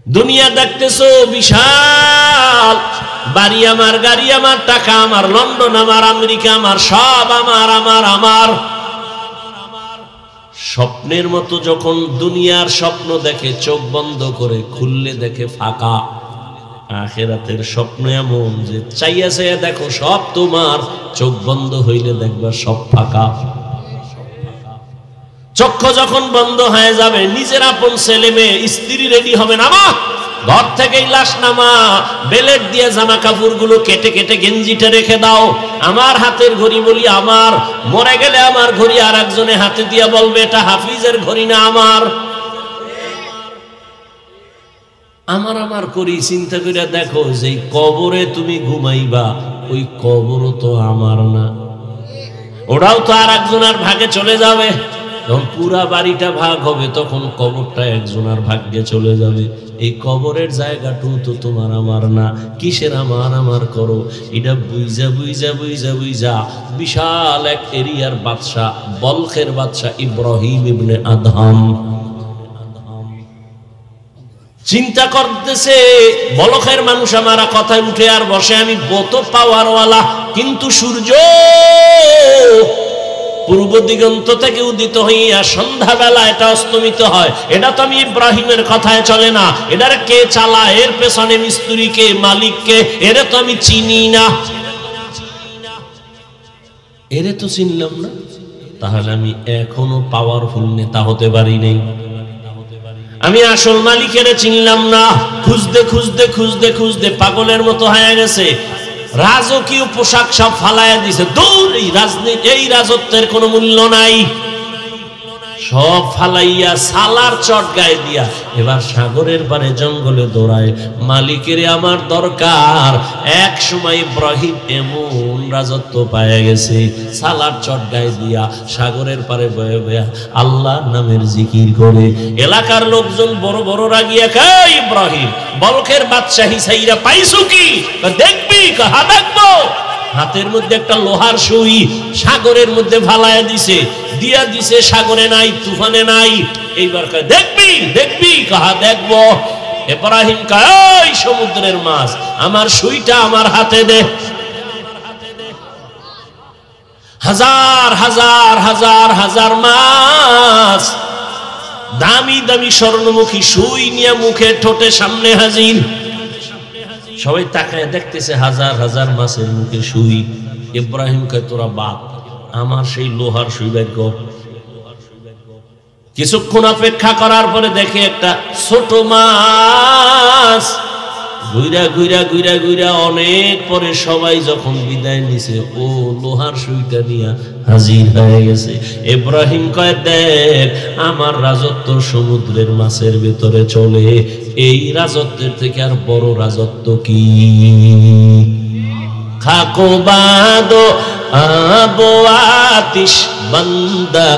দুনিয়া দেখতেছো বিশাল, বাড়ি আমার, গাড়ি আমার, টাকা আমার, লন্ডন আমার, আমেরিকা আমার, সব আমার আমার আমার। স্বপ্নের মতো যখন দুনিয়ার স্বপ্ন দেখে চোখ বন্ধ করে, খুললে দেখে ফাঁকা। আখিরাতের স্বপ্ন এমন যে চাইয়া চাইয়া দেখো সব তোমার, চোখ বন্ধ হইলে দেখবা সব ফাঁকা। চক্ষু যখন বন্ধ হয়ে যাবে, নিজের আপন ছেলে মেয়ে স্ত্রী রেডি হবে না, মা ঘর থেকেই লাশ নামা, বেলেট দিয়ে জামা কাপড় গুলো কেটে কেটে গেঞ্জিটা রেখে দাও। আমার হাতের ঘড়ি বলি আমার, মরে গেলে আমার ঘড়ি আর একজনে হাতে দিয়ে বলবে এটা হাফিজের ঘড়ি না আমার। আমার আমার করি চিন্তা করে দেখো, যে কবরে তুমি ঘুমাইবা ওই কবরও তো আমার না, ওরাও তো আর একজনের ভাগে চলে যাবে। যখন পুরা বাড়িটা ভাগ হবে তখন কবরটা একজনের ভাগ্যে চলে যাবে। এই কবরের জায়গাটু তো তোমার আমার না, কিসের আমার আমার করো? এটা বুঝা বুঝা বুঝা বুঝা বিশাল এক এরিয়ার বাদশাহ, বলখের বাদশাহ ইব্রাহিম ইবনে আদহাম চিন্তা করতেছে, বলখের মানুষ আমার কথায় উঠে আর বসে, আমি বত পাওয়ারওয়ালা, কিন্তু সূর্য পূর্ব দিগন্ত থেকে উদিত হইয়া সন্ধ্যাবেলা এটা অস্তমিত হয়, এটা তো আমি ইব্রাহিমের কথায় চলে না। এটার কে চালায়, এর পেছনে মিস্ত্রি কে, মালিক কে, এরে তো আমি চিনি না, এরে তো চিনলাম না, তাহলে আমি এখনো পাওয়ারফুল নেতা হতে পারি নাই। আমি আসল মালিকের চিনলাম না, খুঁজতে খুঁজতে খুঁজতে খুঁজতে পাগলের মতো হয়ে গেছে। রাজকীয় পোশাক সব ফালাইয়া দিছে, দূর, এই রাজনীতি, এই রাজত্বের কোনো মূল্য নাই, সব ফালাইয়া সালার চট গায়ে দিয়া এবার সাগরের পারে জঙ্গলে দৌড়ায়, মালিকের আমার দরকার। এক সময় ইব্রাহিম এমন রাজত্ব পায়ে গেছে, সালার চট গায়ে দিয়া সাগরের পারে বয়ে বয়ে আল্লাহর নামের জিকির করে। এলাকার লোকজন বড় বড় রাগিয়া কয়, ইব্রাহিম বলখের বাদশাহী সাইরা পাইছো কি? দেখবি? হা দেখবো। হাতের মধ্যে একটা লোহার সুই সাগরের মধ্যে ফালাইয়া দিছে, দিয়া দিছে, সাগরে নাই, তুফানে নাই। এইবার কয় দেখবি? দেখবি? কাহা দেখবো। ইব্রাহিম কয়, ওই সমুদ্রের মাছ, আমার সুইটা আমার হাতে দে। হাজার হাজার হাজার হাজার মাছ, দামি দামি স্বর্ণমুখী সুই নিয়ে মুখে ঠোঁটে সামনে হাজির। সবাই তাকায় দেখতেছে হাজার হাজার মাছের মুখে সুই। ইব্রাহিম কয়, তোরা বাপ, আমার সেই লোহার সুই বের কর। কিছুক্ষণ অপেক্ষা করার পরে দেখে একটা ছোট মাছ ঘুরা ঘুরা ঘুরা ঘুরা অনেক পরে সবাই যখন বিদায় নিছে, ও লোহার সুইটা নিয়ে হাজির হয়ে গেছে। ইব্রাহিম কয়, দেখ আমার রাজত্ব সমুদ্রের মাছের ভেতরে চলে, এই রাজত্বের থেকে আর বড় রাজত্ব কি? খাকো বাদো আবো আতিশ বন্দা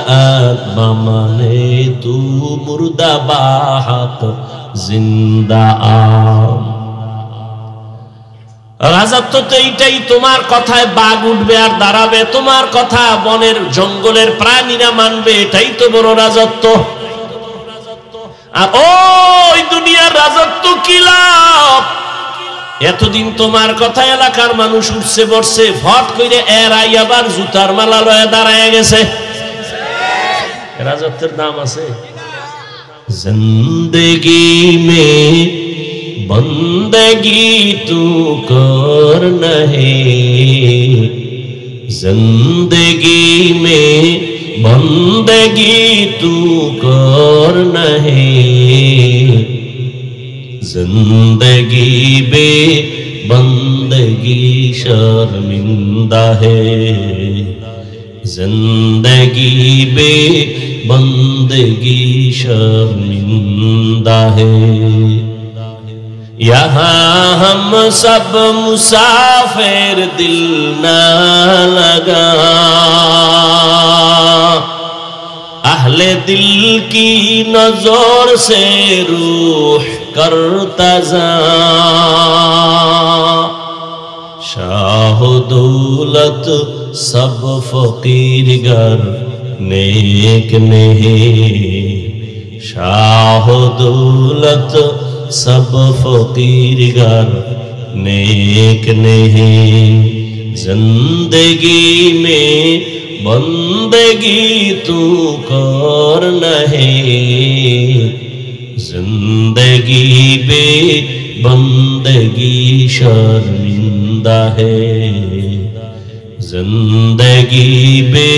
মানে তু মুর্দা বাহাত জিন্দা আম। রাজত্ব তো এইটাই, তোমার কথায় বাঘ উঠবে আর দাঁড়াবে, তোমার কথা বনের জঙ্গলের প্রাণীরা মানবে, এটাই তো বড় রাজত্ব। আর ওই দুনিয়ার রাজত্ব কি লাভ? এতদিন তোমার কথা এলাকার মানুষ উঠছে বসছে, ফট করে এরাই আবার জুতার মালা লয়ে দাঁড়ায় গেছে। রাজত্বের দাম আছে। জিন্দেগি মে বন্দগি তু কর নহে, জিন্দেগি মে বন্দগি তু কর নহে, जिंदगी बे बंदगी शर्मिंदा है, जिंदगी बे बंदगी शर्मिंदा है। यहाँ हम सब मुसाफिर, दिल ना लगा अहले दिल की नजर से रूह करता जा, शाह दौलत सब फकीर गर नेक नहीं, शाह दौलत सब फकीर गर नेक नहीं। जिंदगी में बंदगी तू कर नहीं, जिंदगी बे बंदगी शर्मिंदा है, जिंदगी बे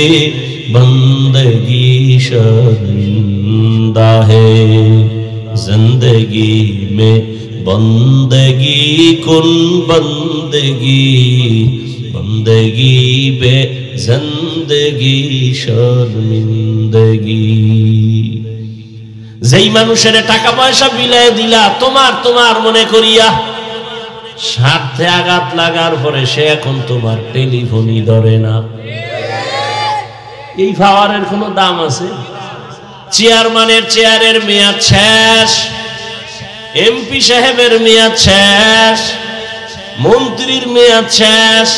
बंदगी शर्मिंदा है। जिंदगी में बंदगी कुन बंदगी, बंदगी बे जिंदगी शर्मिंदगी। যেই মানুষের টাকা পয়সা বিলায় দিলা তোমার তোমার মনে করিয়া, স্বার্থে আঘাত লাগার পরে সে এখন তোমার টেলিফোনই ধরে না। এই পাওয়ারের কোনো দাম আছে? চেয়ারম্যানের চেয়ারের মেয়াদ শেষ, এমপি সাহেবের মেয়াদ শেষ, মন্ত্রীর মেয়াদ শেষ,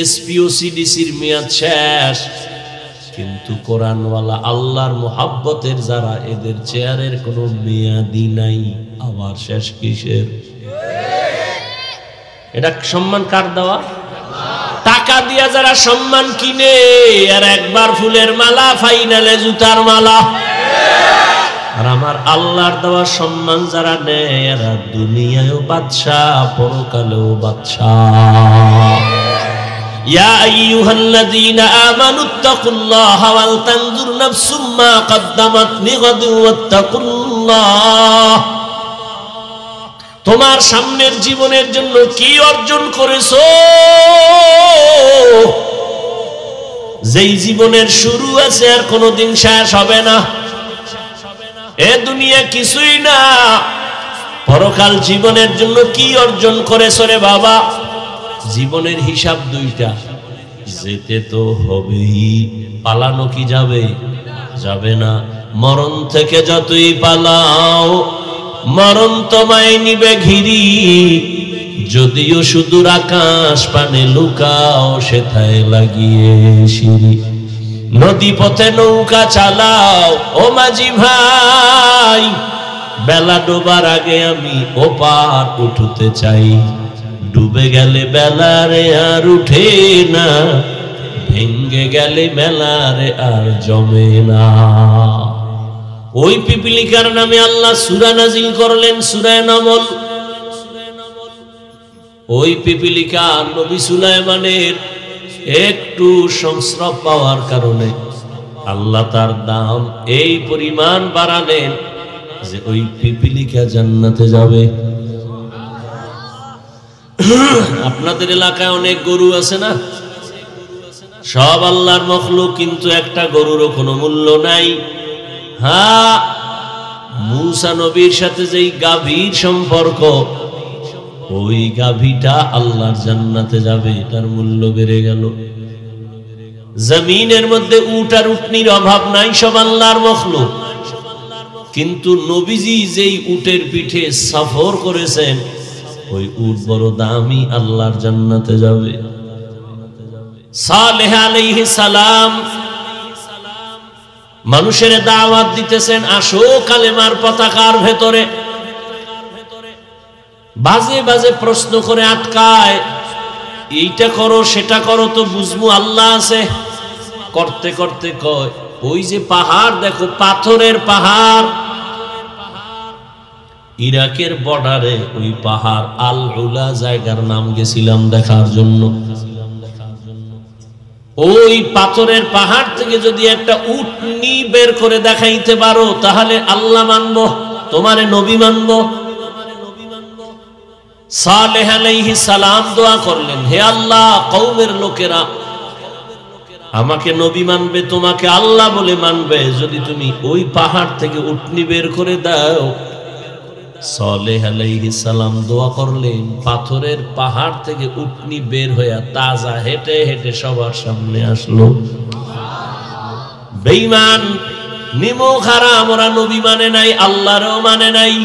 এসপিওসিডিসির মেয়াদ শেষ, কিন্তু কোরআনওয়ালা আল্লাহর মুহাব্বতের যারা এদের চেয়ারের কোনো মেয়াদি নাই, আবার শেষ কিসের? এটা সম্মান কার দেওয়া? টাকা দিয়া যারা সম্মান কিনে আর একবার ফুলের মালা, ফাইনালে জুতার মালা। আর আমার আল্লাহর দেওয়া সম্মান যারা নেয় এরা দুনিয়ায়ও বাদশাহ, পরকালেও বাদশাহ। ইয়া আইয়ুহাল্লাযীনা আমানুত্তাকুল্লাহা ওয়াল তানজুর নাফসুম মা কদ্দামাত লিগাদিন ওয়াত্তাকুল্লাহ। তোমার সামনের জীবনের জন্য কি অর্জন করেছো? যেই জীবনের শুরু আছে আর কোনোদিন শেষ হবে না। এ দুনিয়া কিছুই না, পরকাল জীবনের জন্য কি অর্জন করেছো রে বাবা? জীবনের হিসাব দুইটা, যেতে তো হবেই, পালানো কি যাবে? যাবে না। মরণ থেকে যতই পালাও মরণ তোমায় নিবে ঘিরি, যদিও সুদূর আকাশ পানে লুকাও সেথায় লাগিয়ে সিঁড়ি। নদী পথে নৌকা চালাও ও মাঝি ভাই, বেলা ডোবার আগে আমি ওপার উঠতে চাই। ডুবে গেলে বেলারে আর উঠে না, ভেঙ্গে গেলে বেলারে আর জমে না। ওই পিপিলিকার নামে আল্লাহ সূরা নাজিল করলেন, সূরা নামল। ওই পিপিলিকা নবী সুলাইমানের একটু সংস্রব পাওয়ার কারণে আল্লাহ তার দাম এই পরিমাণ বাড়ালেন যে ওই পিপিলিকা জান্নাতে যাবে। আপনাদের এলাকায় অনেক গরু আছে না? সব আল্লাহর মখলুক, কিন্তু একটা গরুরও কোনো মূল্য নাই। হ্যাঁ, মূসা নবীর সাথে যেই গাভীর সম্পর্ক, ওই গাভীটা আল্লাহর জান্নাতে যাবে, এটার মূল্য বেড়ে গেল। জমিনের মধ্যে উট আর উটনির অভাব নাই, সব আল্লাহর মখলুক, কিন্তু নবীজি যেই উটের পিঠে সফর করেছেন ওই উট বড় দামি, আল্লাহর জান্নাতে যাবে। সালেহ আলাইহিস সালাম মানুষের দাওয়াত দিতেছেন, আসো কালেমার পতাকার ভেতরে। বাজে বাজে প্রশ্ন করে আটকায়, এইটা করো সেটা করো তো বুঝবো আল্লাহ আছে। করতে করতে কয়, ওই যে পাহাড় দেখো, পাথরের পাহাড়, ইরাকের বর্ডারে ওই পাহাড় আল উলা জায়গার নাম গেছিলাম দেখার জন্য। ওই পাথরের পাহাড় থেকে যদি একটা উটনি বের করে দেখাইতে পারো তাহলে আল্লাহ মানবো, তোমারে নবী মানবো। সালেহ আলাইহিস সালাম দোয়া করলেন, হে আল্লাহ, কওমের লোকেরা আমাকে নবী মানবে, তোমাকে আল্লাহ বলে মানবে যদি তুমি ওই পাহাড় থেকে উটনি বের করে দাও। সালেহ আলাইহিস সালাম দোয়া করলেন, পাথরের পাহাড় থেকে উটনি বের হইয়া তাজা হেঁটে হেঁটে সবার সামনে আসলো। বেঈমান নিমক হারাম, ওরা নবী মানে নাই, আল্লাহরও মানে নাই।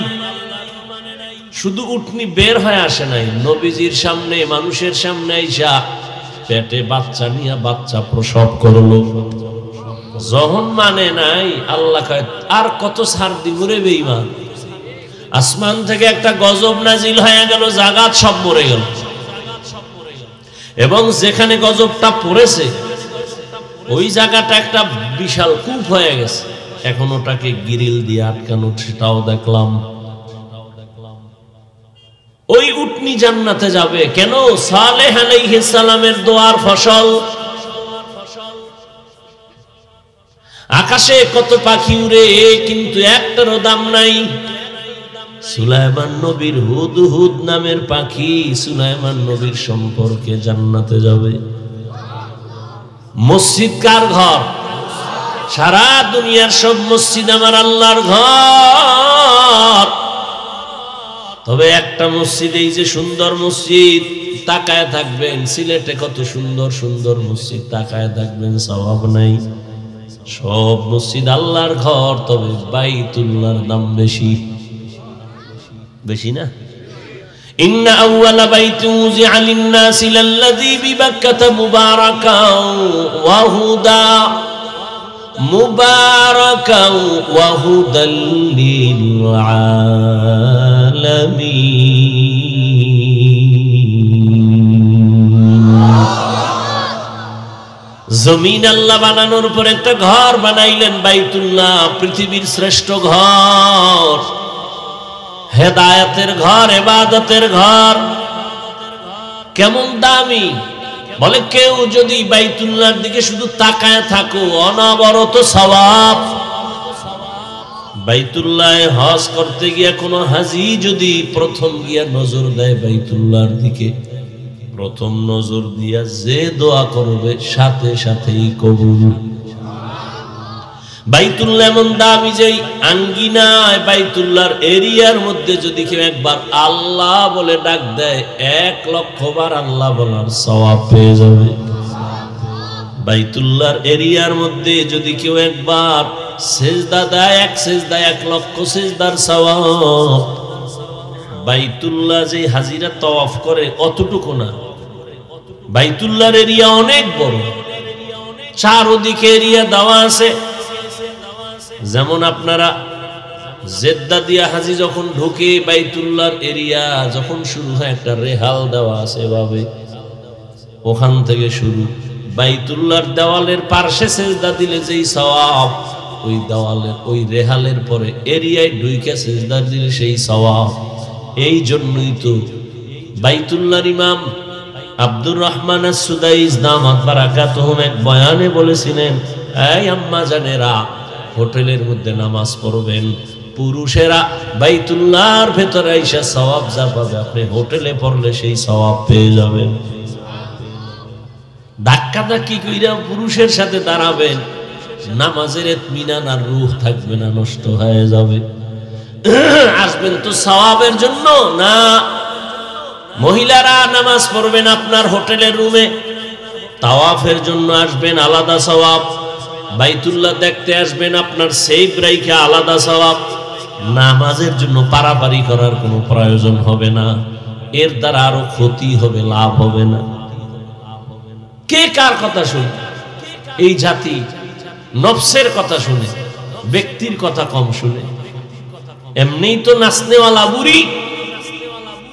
শুধু উটনি বের হয়ে আসে নাই, নবীজির সামনে, মানুষের সামনে আইসা পেটে বাচ্চা নিয়ে বাচ্চা প্রসব করলো। যখন মানে নাই, আল্লাহ কয় আর কত ছাড় দিব রে বেঈমান। আসমান থেকে একটা গজব নাজিল হয়ে গেল, জাগাত সব মরে গেল, এবং যেখানে গজবটা পড়েছে ওই জায়গাটা একটা বিশাল কূপ হয়ে গেছে, এখন ওটাকে গ্রিল দিয়ে আটকানো, সেটাও দেখলাম। ওই উটনি জান্নাতে যাবে কেন? সালেহ আলাইহিস সালামের দোয়ার ফসল। আকাশে কত পাখি উড়ে, কিন্তু একটারও দাম নাই। সুলাইমান নবীর হুদহুদ নামের পাখি সুলাইমান নবীর সম্পর্কে জান্নাতে যাবে। মসজিদ কার ঘর? সারা দুনিয়ার সব মসজিদ আমার আল্লাহর ঘর, তবে একটা মসজিদ, এই যে সুন্দর মসজিদ, তাকায় থাকবেন, সিলেটে কত সুন্দর সুন্দর মসজিদ, তাকায় থাকবেন, সওয়াব নাই। সব মসজিদ আল্লাহর ঘর, তবে বাইতুল্লাহর দাম বেশি, বেশি না? ইন্না আউয়ালা বাইতিন উযিআ লিন-নাসি লাল্লাযী বিবাক্কাতা মুবারাকাও ওয়া হুদা মুবারাকাও ওয়া হুদাল লিল আলামিন। জমিন আল্লাহ বানানোর পর একটা ঘর বানাইলেন, বাইতুল্লাহ, পৃথিবীর শ্রেষ্ঠ ঘর, হেদায়েতের ঘর, ইবাদতের ঘর। কেমন দামি! বলে কেউ যদি বাইতুল্লাহর দিকে শুধু তাকায় থাকো, অনবরত সওয়াব। বাইতুল্লাহে হজ করতে গিয়ে কোনো হাজি যদি প্রথম গিয়া নজর দেয় বাইতুল্লাহর দিকে, প্রথম নজর দিয়া যে দোয়া করবে সাথে সাথেই কবুল। বাইতুল্লাহ এমন দামি যে আঙ্গিনায় বাইতুল্লাহর এরিয়ার মধ্যে যদি কেউ একবার আল্লাহ বলে ডাক দেয়, 1,00,000 বার আল্লাহ বলার সওয়াব পেয়ে যাবে। বাইতুল্লাহর এরিয়ার মধ্যে যদি কেউ একবার সেজদা দেয়, এক সেজদায় 1,00,000 সেজদার সওয়াব। বাইতুল্লাহ যে হাজিরা তওয়াফ করে অতটুকু না, বাইতুল্লাহর এরিয়া অনেক বড়, চারদিকে এরিয়া দেওয়া আছে। যেমন আপনারা জেদ্দা দিয়া হাজি যখন ঢুকে, বাইতুল্লাহর এরিয়া যখন শুরু হয় একটা রেহাল দেওয়া আছে, এভাবে ওখান থেকে শুরু। বাইতুল্লাহর দেওয়ালের পার্শ্বে সেজদা দিলে যেই সওয়াব, ওই দেওয়ালের ওই রেহালের পরে এরিয়ায় ঢুকে সেজদা দিলে সেই সওয়াব। এই জন্যই তো বাইতুল্লাহর ইমাম আব্দুর রহমান আস-সুদাইস দামাত বারাকাতুহুম এক বয়ানে বলেছিলেন, এই আম্মা জানেরা, হোটেলের মধ্যে নামাজ পড়বেন, পুরুষেরা বাইতুল্লাহর ভেতরে আইসা সওয়াব যা পাবে, আপনি হোটেলে পড়লে সেই সওয়াব পেয়ে যাবেন। ধাক্কা ধাক্কি কইরা পুরুষের সাথে দাঁড়াবেন, নামাজের ইতমিনান আর রূহ থাকবে না, নষ্ট হয়ে যাবে। আসবেন তো সওয়াবের জন্য না। মহিলারা নামাজ পড়বেন আপনার হোটেলের রুমে, তাওয়াফের জন্য আসবেন, আলাদা সওয়াব। বাইতুল্লাহ দেখতে আসবেন, আপনার সেফ রাইখা আলাদা সওয়াব। নামাজের জন্য পারাপারি করার কোনো প্রয়োজন হবে না, এর দ্বারা আরো ক্ষতি হবে, লাভ হবে না। কে কার কথা শুনে? এই জাতি নফসের কথা শুনে, ব্যক্তির কথা কম শুনে। এমনিই তো নাচনেওয়ালা বুড়ি,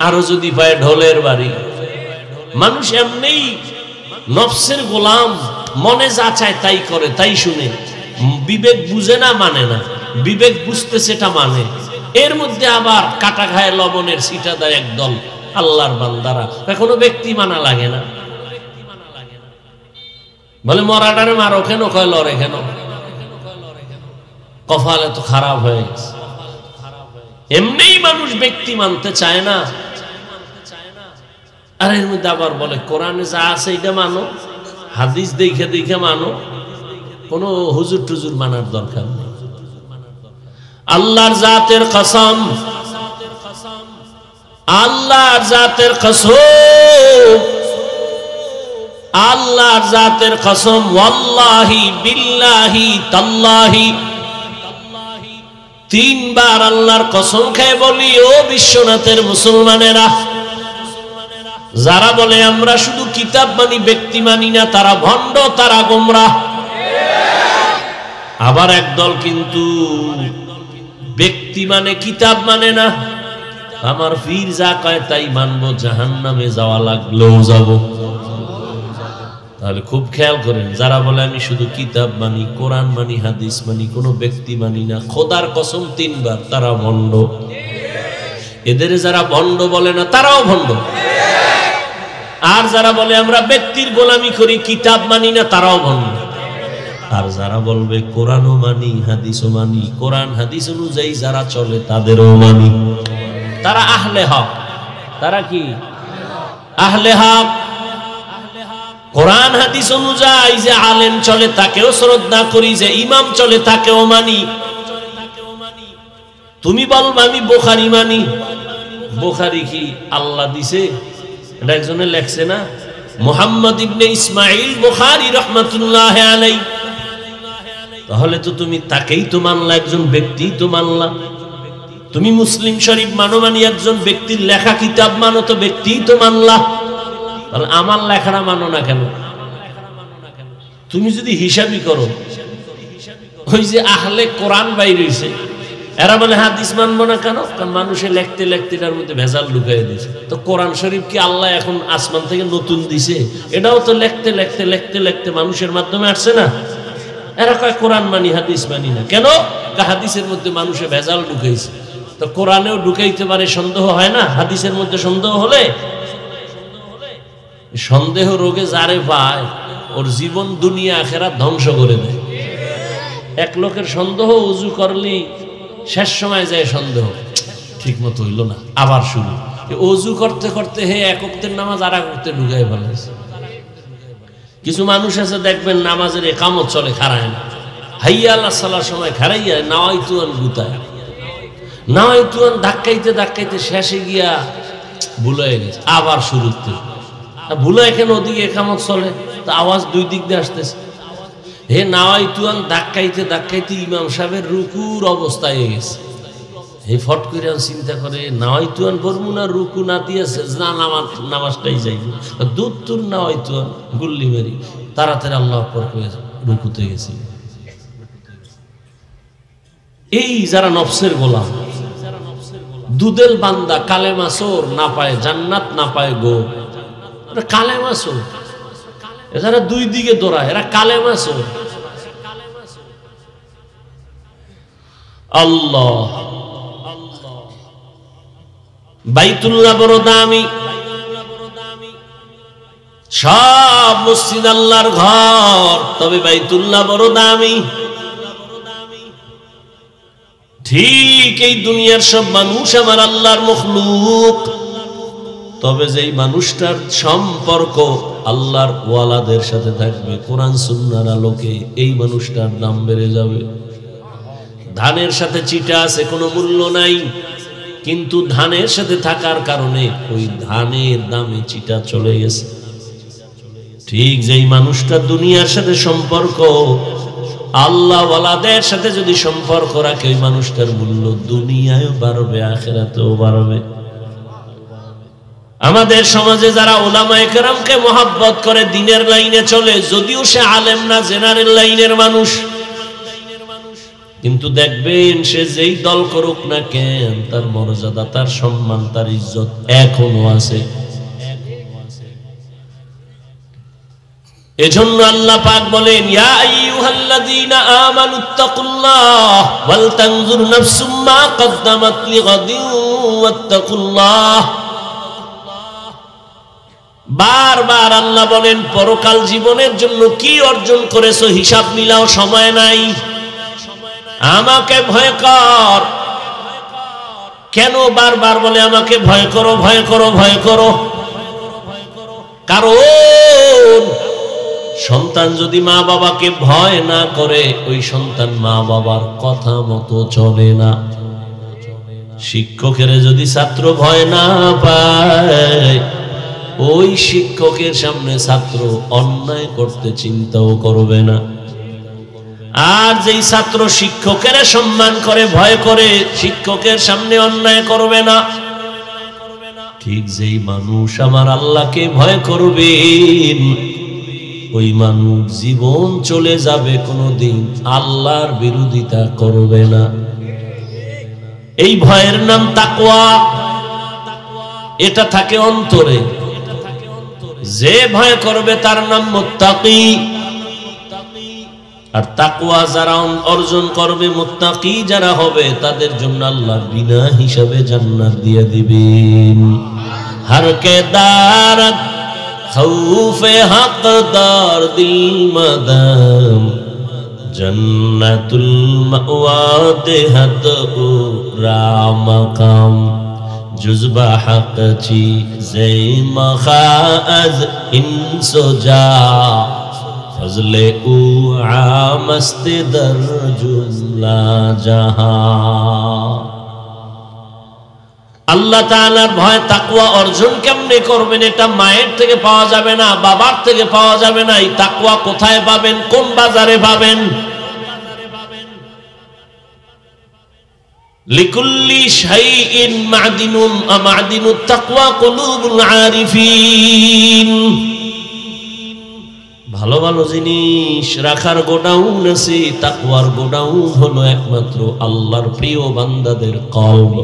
আরো যদি পায় ঢোলের বাড়ি। মানুষ এমনিই নফসের গোলাম, মনে যা চায় তাই করে, তাই শুনে। বিবেক বুঝে না, মানে না। বিবেক বুঝতে সেটা মানে। এর মধ্যে আবার কাটা ঘায়ে লবণের ছিটা দেয় একদল আল্লাহর বান্দারা। এখনো ব্যক্তি মানা লাগে না। বলে মরাটারে মারো কেন? কয় লড়ে কেন? কপালে তো খারাপ হয়ে গেছে। এমনিই মানুষ ব্যক্তি মানতে চায় না। আর এর মধ্যে আবার বলে কোরআনে যা আছে এটা মানো, হাদিস দেখে দেখে মানো, কোনো হুজুর টুজুর মানার দরকার নেই। আল্লাহর জাতের কসম, আল্লাহর জাতের কসম, আল্লাহর জাতের কসম, ওয়াল্লাহি বিল্লাহি তাল্লাহি, 3 বার আল্লাহর কসম খেয়ে বলি, ও বিশ্বনাথের মুসলমানেরা, যারা বলে আমরা শুধু কিতাব মানি, ব্যক্তি মানি না, তারা ভণ্ড, তারা গোমরাহ। আবার একদল কিন্তু ব্যক্তি মানে কিতাব মানে না। আমার পীর যা কয় তাই মানবো, জাহান্নামে যাওয়া লাগলেও যাব। তাহলে খুব খেয়াল করেন, যারা বলে আমি শুধু কিতাব মানি, কোরআন মানি, হাদিস মানি, কোনো ব্যক্তি মানি না, খোদার কসম 3 বার, তারা ভণ্ড। এদের যারা ভণ্ড বলে না তারাও ভণ্ড। আর যারা বলে আমরা ব্যক্তির গোলামি করি, কিতাব মানি না, তারাও ভণ্ড। আর যারা বলবে কোরআনও মানি, হাদিসও মানি, কোরআন হাদিস অনুযায়ী যারা চলে তাদেরও মানি, তারা আহলে হক। তারা কি আহলে হক? কোরআন হাদিস অনুযায়ী যে আলেম চলে তাকেও শ্রদ্ধা করি, যে ইমাম চলে তাকেও মানি। তুমি বলবা আমি বুখারী মানি। বুখারী কি আল্লাহ দিছে? এটা একজনে লেখছে না, মুহাম্মদ ইবনে ইসমাইল বুখারী রাহমাতুল্লাহ আলাইহি। তাহলে তো তুমি তাকেই তো মানলা, একজন ব্যক্তি তো মানলা। তুমি মুসলিম শরীফ মানো মানে একজন ব্যক্তির লেখা কিতাব মানো, তো ব্যক্তি তো মানলা। তাহলে আমার লেখাটা মানো না কেন? তুমি যদি হিসাবই করো, ওই যে আহলে কোরআন বাইরে হইছে, এরা বলে হাদিস মানবো না কেন? কারণ মানুষে লিখতে লিখতে এটার মধ্যে ভেজাল ঢুকাই দিয়েছে। তো কোরআন শরীফ কি আল্লাহ এখন আসমান থেকে নতুন দিছে? এটাও তো লিখতে লিখতে লিখতে লিখতে মানুষের মাধ্যমে আসছে না। এরা কয় কোরআন মানি, হাদিস মানি না কেন? হাদিসের মধ্যে মানুষে ভেজাল ঢুকাইছে। তো কোরআনেও ঢুকাইতে পারে, সন্দেহ হয় না? হাদিসের মধ্যে সন্দেহ হলে, সন্দেহ রোগে যারে পায় ওর জীবন দুনিয়া আখেরাত ধ্বংস করে দেয়। এক লোকের সন্দেহ, উজু করলি শেষ সময় যায় সন্দেহ, ঠিক মতো হইল না, আবার শুরু। উজু করতে করতে হে এক ওয়াক্তের নামাজ আর এক ওয়াক্তে ঢুকাই ফেলেছে। কিছু মানুষ আছে দেখবেন নামাজের একামত চলে, খাড়ায় না, হাইয়া আল্লাহ সালার সময় খাড়াইয়া নাওয়াইতুয়ান গুতায়, নাওয়াইতুয়ান ধাক্কাইতে ধাক্কাইতে শেষে গিয়া ভুল হয়ে গেছে, আবার শুরুতে ভুলে কেন? ওদিকে একামত চলে, তো আওয়াজ দুই দিক দিয়ে আসতেছে। হে নাওয়াইতুয়ান ধাক্কাইতে ধাক্কাইতে ইমাম সাহেবের রুকুর অবস্থায় হয়ে গেছে। এই ফট করে চিন্তা করে নাওয়াইতুয়ান বর্মুনা রুকু না দিয়েছে, না নামাজটাই যাইব, দুধ তুর নাওয়াইতুয়ান গুল্লি মেরি তাড়াতাড়ি আল্লাহ আকবার করে রুকুতে গেছে। এই যারা নফসের গোলাম, দুধের বান্দা, কালেমা চোর, না পায় জান্নাত, না পায় গো। কালেমা চোর, এরা দুই দিকে দৌড়ায়, এরা কালেমা চোর। আল্লাহ, বাইতুল্লাহ বড় দামি, সব মসজিদ আল্লাহর ঘর, তবে বাইতুল্লাহ বড় দামি। ঠিক এই দুনিয়ার সব মানুষ আমার আল্লাহর মখলুক, তবে যেই মানুষটার সম্পর্ক আল্লাহর ওয়ালাদের সাথে থাকবে কোরআন সুন্নাহর আলোকে, এই মানুষটার দাম বেড়ে যাবে। ধানের সাথে চিটা আছে, কোনো মূল্য নাই, কিন্তু ধানের সাথে থাকার কারণে ওই ধানের দামে চিটা চলে গেছে। ঠিক যেই মানুষটা দুনিয়ার সাথে সম্পর্ক, আল্লাহ ওয়ালাদের সাথে যদি সম্পর্ক রাখে, ওই মানুষটার মূল্য দুনিয়ায়ও বাড়বে, আখিরাতেও বাড়বে। আমাদের সমাজে যারা উলামায়ে কেরামকে মহব্বত করে, দ্বীনের লাইনে চলে, যদিও সে আলেম না, জেনারেল লাইনের মানুষ, কিন্তু দেখবেন সে যেই দল করুক না কেন, তার মর্যাদা, তার সম্মান, তার ইজ্জত এখনো আছে। এজন্য আল্লাহ পাক বলেন, ইয়া আইয়ুহাল্লাযীনা আমানুত্তাকুল্লাহ ওয়াল তানজুর নাফসুম মা কদ্দামাত লিগাদিন ওয়াত্তাকুল্লাহ। বারবার আল্লাহ বলেন, পরকাল জীবনের জন্য কি অর্জন করেছো হিসাব মিলাও, সময় নাই। আমাকে ভয় কর। কেন বারবার বলে আমাকে ভয় করো, ভয় করো, ভয় করো? কারণ সন্তান যদি মা বাবাকে ভয় না করে, ওই সন্তান মা বাবার কথা মতো চলে না। শিক্ষকের যদি ছাত্র ভয় না পায়, ওই শিক্ষকের সামনে ছাত্র অন্যায় করতে চিন্তাও করবে না। আর যেই ছাত্র শিক্ষকের সম্মান করে, ভয় করে, শিক্ষকের সামনে অন্যায় করবে না। ঠিক যেই মানুষ আমার আল্লাহকে ভয় করবেন, ওই মানুষ জীবন চলে যাবে, কোনোদিন আল্লাহর বিরোধিতা করবে না। এই ভয়ের নাম তাকওয়া। এটা থাকে অন্তরে, যে ভয় করবে তার নাম মুত্তাকি। আর তাকওয়া যারা অর্জন করবে, মুত্তাকি যারা হবে, তাদের জন্য আল্লাহ বিনা হিসাবে জান্নাত দিয়ে দিবেন। हर के दारत खौफे हकदार दिल मदम जन्नतुल मअवा देहत रामकम जुज़बा हक ची ज़े मखाज़ इंसोजा फज़ले उ आमस्त दर जुमला जहां। আল্লাহ তাআলার ভয় তাকওয়া অর্জন কেমনে করবেন? এটা মায়ের থেকে পাওয়া যাবে না, বাবার থেকে পাওয়া যাবে না। এই তাকওয়া কোথায় পাবেন? কোন বাজারে পাবেন? লিকুল্লি শাইইন মাদিনুন মাদিনুত তাকওয়া কুলুবুল আরিফিন। ভালো ভালো জিনিস রাখার গোডাউন আছে, তাকওয়ার গোডাউন হলো একমাত্র আল্লাহর প্রিয় বান্দাদের কলব।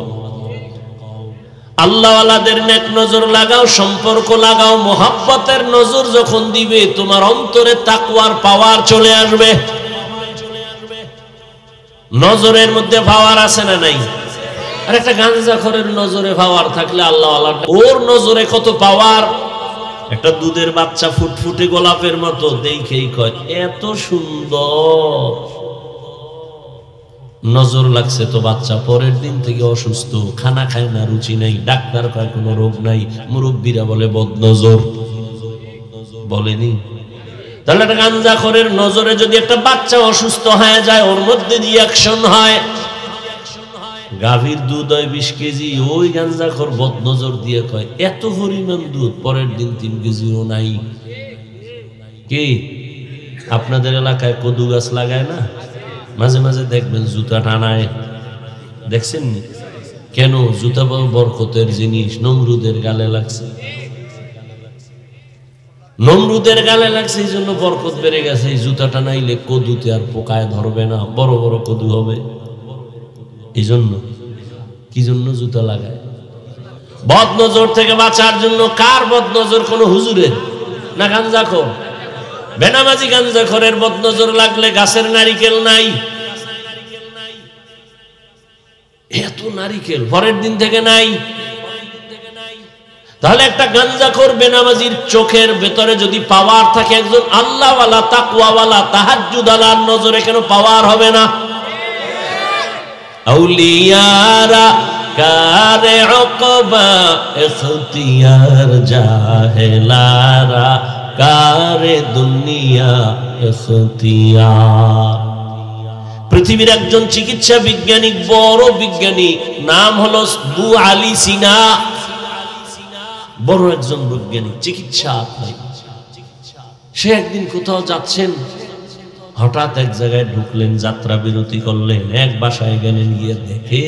আল্লাহওয়ালাদের নেক নজর লাগাও, সম্পর্ক লাগাও, মোহাব্বতের নজর যখন দিবে তোমার অন্তরে তাকওয়ার পাওয়ার চলে আসবে। নজরের মধ্যে পাওয়ার আছে না নাই? আর একটা গাঁজাখোরের নজরে পাওয়ার থাকলে আল্লাহওয়ালা ওর নজরে কত পাওয়ার। একটা দুধের বাচ্চা ফুটফুটে গোলাপের মতো, দেখেই কয় এত সুন্দর। নজর লাগছে তো বাচ্চা, পরের দিন থেকে অসুস্থ, খানা খায় না, রুচি নাই, ডাক্তার কয় কোনো রোগ নাই, মুরব্বীরা বলে বদনজর। বলেনি? তাহলে একটা গাঁজাখোরের নজরে যদি একটা বাচ্চা অসুস্থ হয়ে যায়, ওর মধ্যে রিঅ্যাকশন হয়, গাভীর দুধ হয় 20 কেজি, ওই গাঁজাখোর বদনজর দিয়ে কয় এত পরিমাণ দুধ, পরের দিন 3 কেজিও নাই। কি আপনাদের এলাকায় কদু গাছ লাগায় না? মাঝে মাঝে দেখবেন জুতা টানায়, দেখছেন নি? কেন? জুতা বরকতের জিনিস, নমরুদের গালে লাগছে। নমরুদের গালে লাগছে, এই জন্য বরকত বেড়ে গেছে। এই জুতা টানাইলে কদুতে আর পোকায় ধরবে না, বড় বড় কদু হবে। এই জন্য কি জন্য জুতা লাগায়? বদনজর থেকে বাঁচার জন্য। কার বদনজর? কোন হুজুরের না গাঁজাখোর? বেনামাজি গাঁজাখোরের বদনজর লাগলে গাছের নারিকেল নাই, এত নারিকেল পরের দিন থেকে নাই। তাহলে একটা গাঁজাখোর বেনামাজির চোখের ভেতরে যদি পাওয়ার থাকে, একজন আল্লাহওয়ালা তাকওয়াওয়ালা তাহাজ্জুদালার নজরে কেন পাওয়ার হবে না? আউলিয়ারা কারে উকবা ইখতিয়ার জাহেলারা কারে দুনিয়া ইখতিয়ার। পৃথিবীর একজন চিকিৎসা বিজ্ঞানী, বড় বিজ্ঞানী, নাম হলো আবু আলী সিনা। বড় একজন বৈজ্ঞানিক, চিকিৎসা। সে একদিন কোথাও যাচ্ছেন, হঠাৎ এক জায়গায় ঢুকলেন, যাত্রা বিরতি করলেন, এক বাসায় গেলেন, গিয়ে দেখে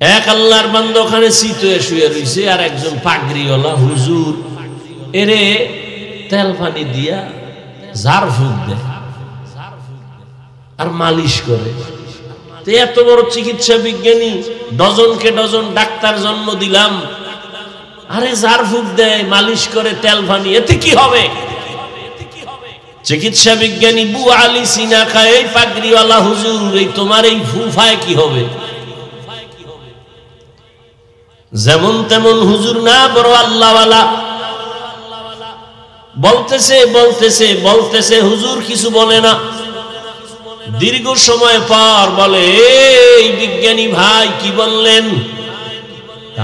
এক আল্লাহর বান্দা ওখানে চিতয়ে শুয়ে রয়েছে, আর একজন পাগড়িওয়ালা হুজুর এরে তেল পানি দিয়া ঝাড় ফুঁক দেয় আর মালিশ করে। এত বড় চিকিৎসা বিজ্ঞানী, ডজনকে ডজন ডাক্তার জন্ম দিলাম, আরে ঝাড় ফুঁক দেয়, মালিশ করে, তেল পানি, এতে কি হবে? চিকিৎসা বিজ্ঞানী আবু আলী সিনা খায়, এই পাগড়িওয়ালা হুজুর, এই তোমার এই ফুফায় কি হবে? যেমন তেমন হুজুর না, বড় আল্লাহওয়ালা। বলতেছে বলতেছে বলতেছে, হুজুর কিছু বলে না। দীর্ঘ সময় পর বলে, এই বিজ্ঞানী ভাই কি বললেন?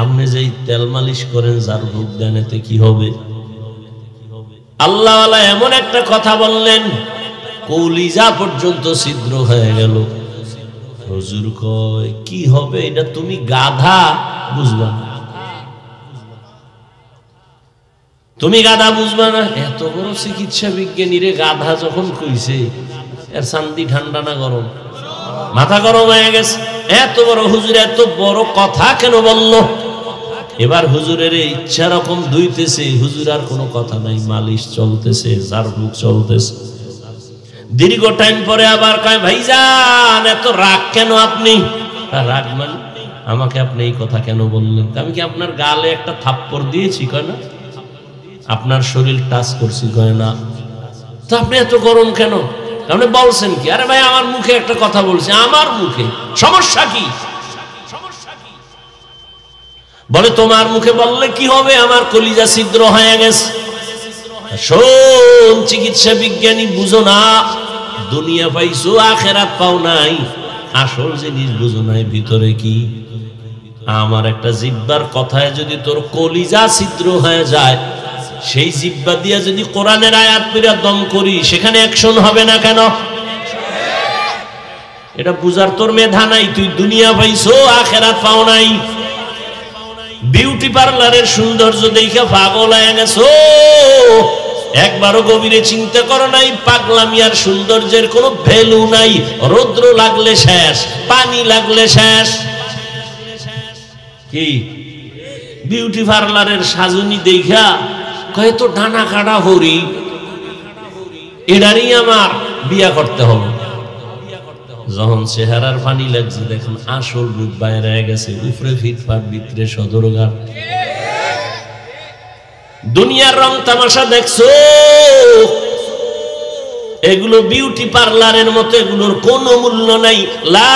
আপনি যে তেল মালিশ করেন, যার ভোগ দেন, এতে কি হবে? আল্লাহওয়ালা এমন একটা কথা বললেন, কলিজা পর্যন্ত ছিদ্র হয়ে গেল। হুজুর কয় কি হবে? এটা তুমি গাধা, বুঝবা না। তুমি গাধা বুঝবা না? এত বড় চিকিৎসা বিজ্ঞানী রে গাধা যখন কইছে, এর শান্তি ঠান্ডা না গরম? মাথা গরম হয়ে গেছে। এত বড় হুজুর এত বড় কথা কেন বলল? এবার হুজুরের ইচ্ছা রকম ধুইতেছে, হুজুর আর কোনো কথা নাই, মালিশ চলতেছে, ঝাড়ফুঁক চলতেছে। দীর্ঘ টাইম পরে আবার কয় ভাইজান এত রাগ কেন আপনি? রাগ মানে আমাকে আপনি এই কথা কেন বললেন? আমি কি আপনার গালে একটা থাপ্পড় দিয়েছি? কয় না। আপনার শরীর টাচ করছি? কয় না। তো আপনি এত গরম কেন? আপনি বলছেন কি? আরে ভাই আমার মুখে একটা কথা বলছি, আমার মুখে, সমস্যা কি? বলে তোমার মুখে বললে কি হবে, আমার কলিজা ছিদ্র হয়ে গেছে। শোন চিকিৎসা বিজ্ঞানী, বুঝো না, দুনিয়া পাইছো আখেরাত পাও নাই, আসল জিনিস বুঝো নাই ভিতরে কি। আমার একটা জিহ্বার কথায় যদি তোর কলিজা ছিদ্র হয়ে যায়, সেই জিহ্বা দিয়া যদি কোরআনের আয়াত পড়া দম করি, সেখানে অ্যাকশন হবে না কেন? এটা বুঝার তোর মেধা নাই। তুই দুনিয়া পাইছো আখেরাত পাও নাই। বিউটি পার্লারের সৌন্দর্য দেখে পাগল হয়ে গেছো, একবারও গভীরে চিন্তা করো নাই পাগলামি আর সৌন্দর্যের কোনো ভ্যালু নাই। রৌদ্র লাগলে শেষ, পানি লাগলে শেষ। কি বিউটি পার্লারের সাজুনি দেখা কয় তো ডানা কাটা হরি, এটারই আমার বিয়া করতে হবে। যখন চেহারার পানি লাগছে, দেখুন আসল রূপ বাইরে গেছে, উপরে ফিটফাট, ভিতরে সদরঘাট। দুনিয়ার রং তামাশা দেখছো, এগুলো বিউটি পার্লারের মতো, এগুলোর কোনো মূল্য নাই। লা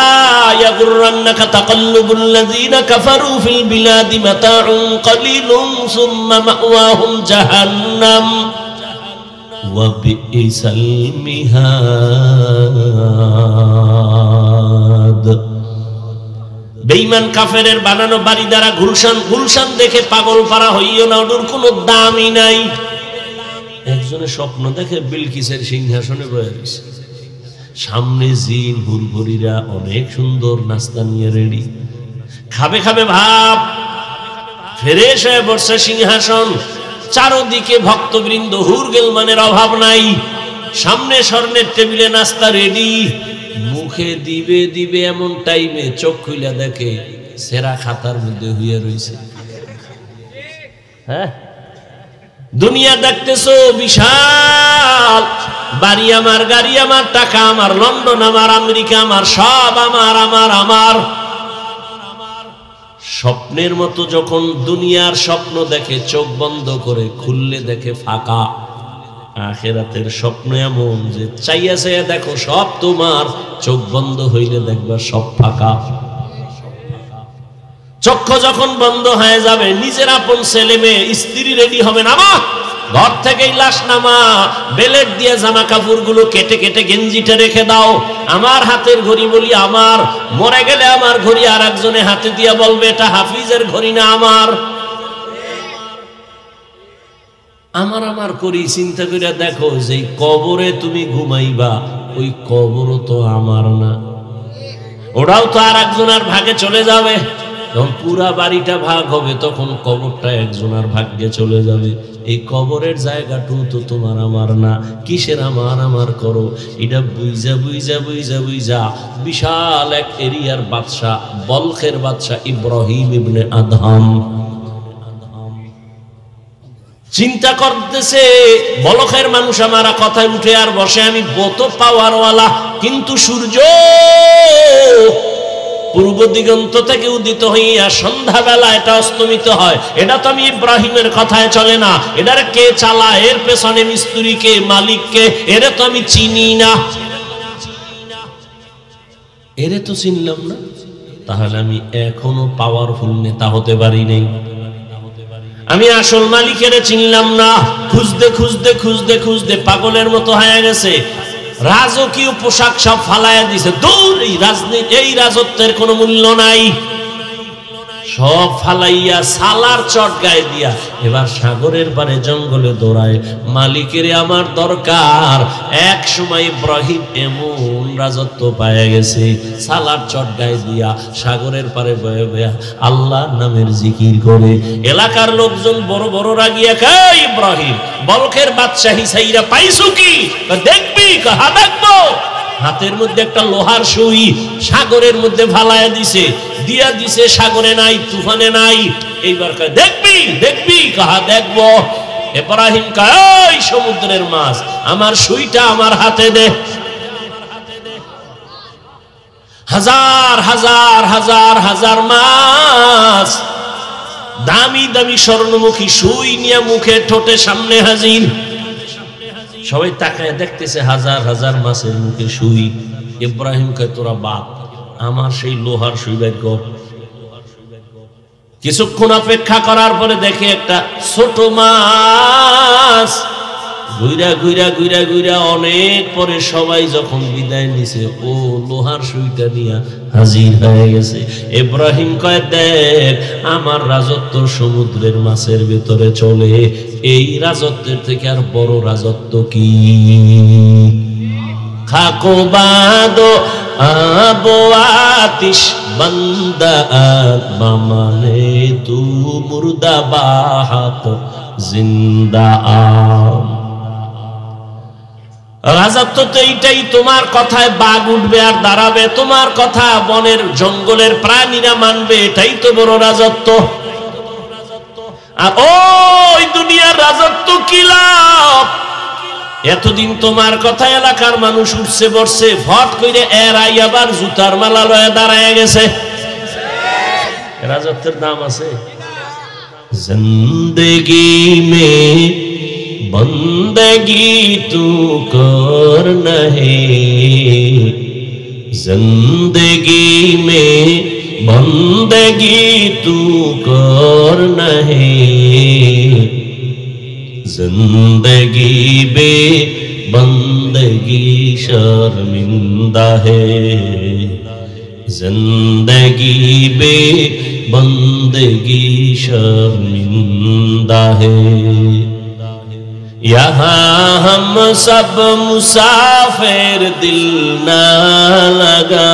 ইয়াগুররান্নাকা তাকাল্লুবুল্লাযীনা কাফারু ফিল বিলাদি মাতাউন কালিলুন সুম্মা মাওয়াহুম জাহান্নাম ওয়া বিইসাল মিহাদ। বেঈমান কাফেরের বানানো বাড়ি দ্বারা গুলশান গুলশান দেখে পাগল পারা হইও না, ওর কোনো দামই নাই। একজনের স্বপ্ন দেখে বিলকিসের সিংহাসনে বসে রয়েছে, সামনে জিন হুরহুরিরা অনেক সুন্দর নাস্তা নিয়ে রেডি, খাবে খাবে ভাব, ফ্রেশ হয়ে বসছে সিংহাসন, চারদিকে ভক্তবৃন্দ, হুরগেলমানের অভাব নাই, সামনে স্বর্ণের টেবিলে নাস্তা রেডি, মুখে দিবে দিবে এমন টাইমে চোখ খুইলা দেখে সেরা খাতার মধ্যে হইয়া রয়েছে। হ্যাঁ, দুনিয়া দেখতেছো বিশাল, বাড়ি আমার, গাড়ি আমার, টাকা আমার, লন্ডন আমার, আমেরিকা আমার, সব আমার আমার আমার। স্বপ্নের মতো যখন দুনিয়ার স্বপ্ন দেখে চোখ বন্ধ করে, খুললে দেখে ফাঁকা। আখিরাতের স্বপ্ন এমন যে চাইয়া চাইয়া দেখো সব তোমার, চোখ বন্ধ হইলে দেখবা সব ফাঁকা। চক্ষু যখন বন্ধ হয়ে যাবে, নিজের আপন ছেলে মেয়ে স্ত্রী রেডি হবে না, মা ঘর থেকেই লাশ নামা, বেলেট দিয়ে জামা কাপড় গুলো কেটে কেটে গেঞ্জিটা রেখে দাও। আমার হাতের ঘড়ি বলি আমার, মরে গেলে আমার ঘড়ি আর একজনে হাতে দিয়ে বলবে এটা হাফিজের ঘড়ি না আমার। আমার আমার করি চিন্তা করে দেখো, যে কবরে তুমি ঘুমাইবা, ওই কবরও তো আমার না, ওটাও তো আর একজনের ভাগে চলে যাবে। যখন পুরা বাড়িটা ভাগ হবে, তখন কবরটা একজনের ভাগ্যে চলে যাবে। এই কবরের জায়গাটু তো তোমার আমার না, কিসের আমার আমার করো? এটা বুইজা বুইজা বুইজা বুইজা বিশাল এক এরিয়ার বাদশাহ, বলখের বাদশাহ ইব্রাহিম ইবনে আদহাম চিন্তা করতেছে, বলখের মানুষ আমারা কথায় উঠে আর বসে, আমি বত পাওয়ারওয়ালা, কিন্তু সূর্য পূর্ব দিগন্ত থেকে উদিত হইয়া সন্ধ্যাবেলা এটা অস্তমিত হয়। এটা তো আমি ইব্রাহিমের কথায় চলে না, এটার কে চালায়, এর পেছনে মিস্ত্রি কে, মালিক কে, এরে তো আমি চিনি না। এরে তো চিনলাম না, তাহলে আমি এখনো পাওয়ারফুল নেতা হতে পারি নাই। আমি আসল মালিকের চিনলাম না, খুঁজতে খুঁজতে খুঁজতে খুঁজতে পাগলের মতো হয়ে গেছে। রাজকীয় পোশাক সব ফালাইয়া দিছে, দূর, এই রাজনীতি, এই রাজত্বের কোনো মূল্য নাই, সব ফালাইয়া সালার চট গায়ে দিয়া এবার সাগরের পারে জঙ্গলে দৌড়ায়। মালিকের আমার দরকার। এক সময় ইব্রাহিম এমন রাজত্ব পায়ে গেছে, সালার চট গায়ে দিয়া সাগরের পারে বয়ে বয়ে আল্লাহর নামের জিকির করে। এলাকার লোকজন বড় বড় রাগিয়া কয়, ইব্রাহিম বলখের বাদশাহী সাইরা পাইছো কি? দেখবি? হা দেখবো। হাতের মধ্যে একটা লোহার সুই সাগরের মধ্যে ফালাইয়া দিছে, দিয়া দিছে, সাগরে নাই, তুফানে নাই। এইবার কয় দেখবি? দেখবি? কাহা দেখবো। ইব্রাহিম কয়, ওই সমুদ্রের মাছ, আমার সুইটা আমার হাতে দে। হাজার হাজার হাজার হাজার মাছ, দামি দামি স্বর্ণমুখী সুই নিয়ে মুখে ঠোঁটে সামনে হাজির। সবাই তাকায় দেখতেছে হাজার হাজার মাছের মুখে সুই। ইব্রাহিম কয় তোরা বাপ, আমার সেই লোহার সুই বের কর। কিছুক্ষণ অপেক্ষা করার পরে দেখে একটা ছোট মাছ ঘুরা ঘুরা ঘুরা ঘুরা অনেক পরে সবাই যখন বিদায় নিছে, ও লোহার সুইটা নিয়ে হাজির হয়ে গেছে। ইব্রাহিম কয় দেখ, আমার রাজত্ব সমুদ্রের মাছের ভেতরে চলে, এই রাজত্বের থেকে আর বড় রাজত্ব কি? খাকো বাদো আবো আতিশ বন্দা মামানে তু মুর্দা বাহাত জিন্দা আম। রাজত্ব তো এইটাই, তোমার কথায় বাঘ উঠবে আর দাঁড়াবে, তোমার কথা বনের জঙ্গলের প্রাণীরা মানবে, এটাই তো বড় রাজত্ব। আর ওই দুনিয়ার রাজত্ব কি লাভ? এতদিন তোমার কথা এলাকার মানুষ উঠছে বসছে, ফট করে এরাই আবার জুতার মালা লয়ে দাঁড়ায় গেছে। রাজত্বের দাম আছে। জিন্দেগি মে বন্দগি তু কর নহে, জিন্দেগি মে বন্দগি তু কর নহে, जिंदगी बे बंदगी शर्मिंदा है, जिंदगी बे बंदगी शर्मिंदा है। यहाँ हम सब मुसाफिर, दिल ना लगा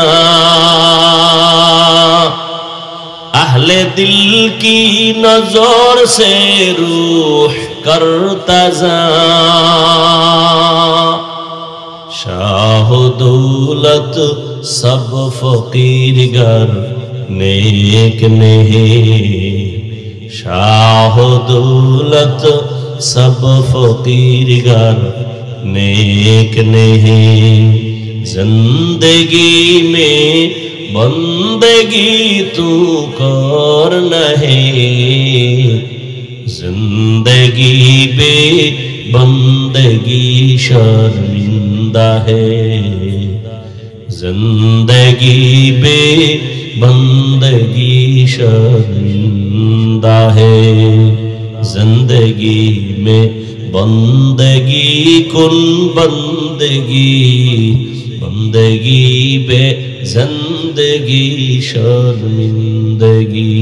अहले दिल की नजर से रूह करता जा, शाह दौलत सब फकीर गर नेक नहीं, शाह दौलत सब फकीर गर नेक नहीं, जिंदगी में बंदगी तू कर नहीं, जिंदगी बे बंदगी शर्मिंदा है, जिंदगी बे बंदगी शर्मिंदा है, जिंदगी में बंदगी कुन बंदगी, बंदगी बे जिंदगी शर्मिंदगी।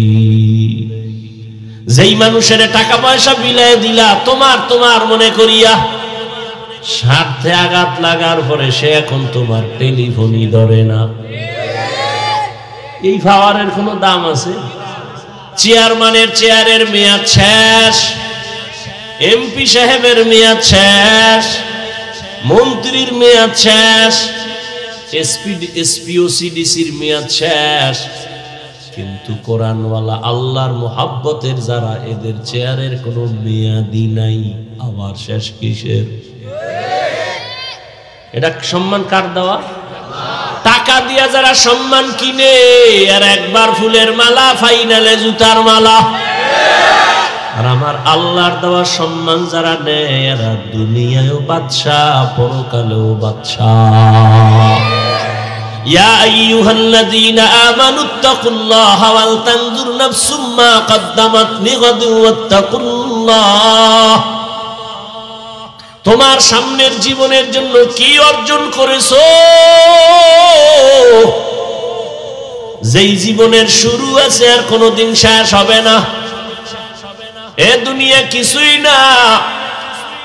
যেই মানুষের টাকা পয়সা বিলায় দিলা তোমার তোমার মনে করিয়া, স্বার্থে আঘাত লাগার পরে সে এখন তোমার টেলিফোনই ধরে না। এই পাওয়ারের কোনো দাম আছে? চেয়ারম্যানের চেয়ারের মেয়াদ শেষ, এমপি সাহেবের মেয়াদ শেষ, মন্ত্রীর মেয়াদ শেষ, এসপিওসিডিসির মেয়াদ শেষ, কিন্তু কোরআনওয়ালা আল্লাহর মুহাব্বতের যারা, এদের চেয়ারের কোনো মেয়াদি নাই। আবার শেষ কিসের? এটা সম্মান কার দেওয়া? টাকা দিয়া যারা সম্মান কিনে, আর একবার ফুলের মালা, ফাইনালে জুতার মালা। আর আমার আল্লাহর দেওয়া সম্মান যারা নেয়, এরা দুনিয়ায়ও বাদশাহ, পরকালেও বাদশাহ। ইয়া আইয়ুহাল্লাযীনা আমানুত্তাকুল্লাহা ওয়াল তানজুর নাফসুম মা কদ্দামাত লিগাদিন ওয়াত্তাকুল্লাহ। তোমার সামনের জীবনের জন্য কি অর্জন করেছো? যেই জীবনের শুরু আছে আর কোনোদিন শেষ হবে না। এ দুনিয়া কিছুই না,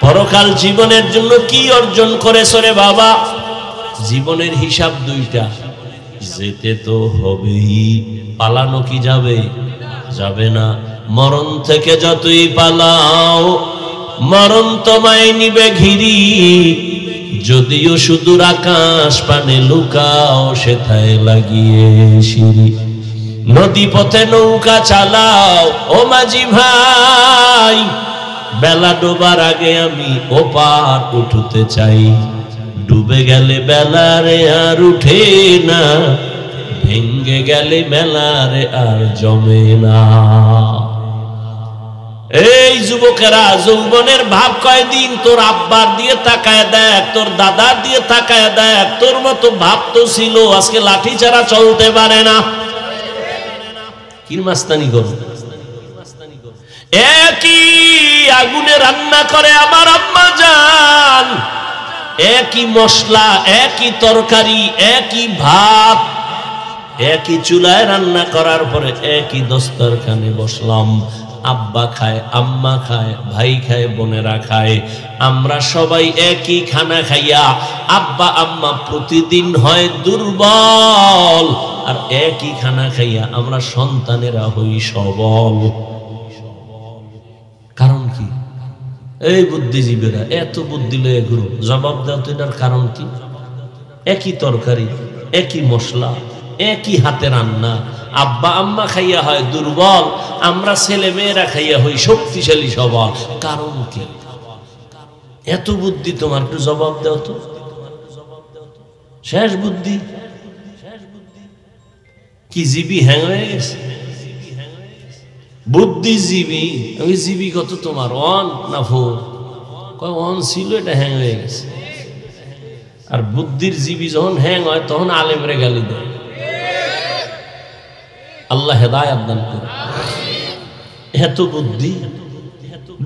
পরকাল জীবনের জন্য কি অর্জন করেছো রে বাবা? জীবনের হিসাব দুইটা, যেতে তো হবেই, পালানো কি যাবে? যাবে না। মরণ থেকে যতই পালাও, মরণ তোমায় নিবে ঘিরি, যদিও সুদূর আকাশ পানে লুকাও, সেথায় লাগিয়ে সিঁড়ি। নদী পথে নৌকা চালাও ও মাঝি ভাই, বেলা ডোবার আগে আমি ওপার উঠতে চাই। ডুবে গেলে বেলারে আর উঠে না, ভেঙ্গে গেলে মেলারে আর জমে না। এই যুবকেরা, যৌবনের ভাব কয়দিন? তোর আব্বার দিয়ে তাকায় দেখ, তোর দাদার দিয়ে তাকায় দেখ, তোর মতো ভাব তো ছিল, আজকে লাঠি ছাড়া চলতে পারে না। কি মাস্তানি করো? একই আগুনে রান্না করে আমার আম্মা জান, একই মশলা, একই তরকারি, একই ভাত, একই চুলায় রান্না করার পরে একই দস্তরখানে বসলাম। আব্বা খায়, আম্মা খায়, ভাই খায়, বোনেরা খায়, আমরা সবাই একই খানা খাইয়া আব্বা আম্মা প্রতিদিন হয় দুর্বল, আর একই খানা খাইয়া আমরা সন্তানেরা হই সবল। কারণ কি? এই বুদ্ধিজীবীরা এত বুদ্ধি লয়ে ঘুরো, জবাব দাও তো এটার কারণ কি? একই তরকারি, একই মশলা, একই হাতে রান্না, আব্বা আম্মা খাইয়া হয় দুর্বল, আমরা ছেলে মেয়েরা খাইয়া হই শক্তিশালী সবল। কারণ কি? এত বুদ্ধি তোমার, একটু জবাব দাও তো। শেষ বুদ্ধি কি? জীবী হ্যাং হয়ে গেছে। বুদ্ধিজীবী, আমি জীবী কত তোমার? অন না ফোর? কয় অন ছিল, এটা হ্যাং হয়ে গেছে। আর বুদ্ধির জীবী যখন হ্যাং হয় তখন আলেমরে গালি দেয়। আল্লাহ হেদায়েত দান করে। এত বুদ্ধি,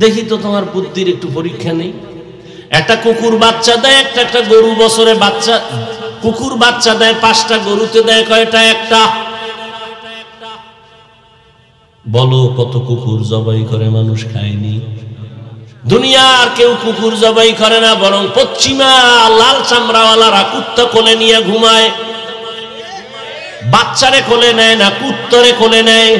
দেখি তো তোমার বুদ্ধির একটু পরীক্ষা নেই। একটা কুকুর বাচ্চা দেয়, একটা গরু বছরে বাচ্চা, কুকুর বাচ্চা দেয় 5টা, গরুতে দেয় কয়টা? একটা। বলো কত কুকুর জবাই করে মানুষ খায়নি? দুনিয়ার কেউ কুকুর জবাই করে না, বরং পশ্চিমা লাল চামড়াওয়ালারা কুত্তা কোলে নিয়ে ঘুমায়। বাচ্চারে কোলে নেয় না, কুত্তরে কোলে নেয়।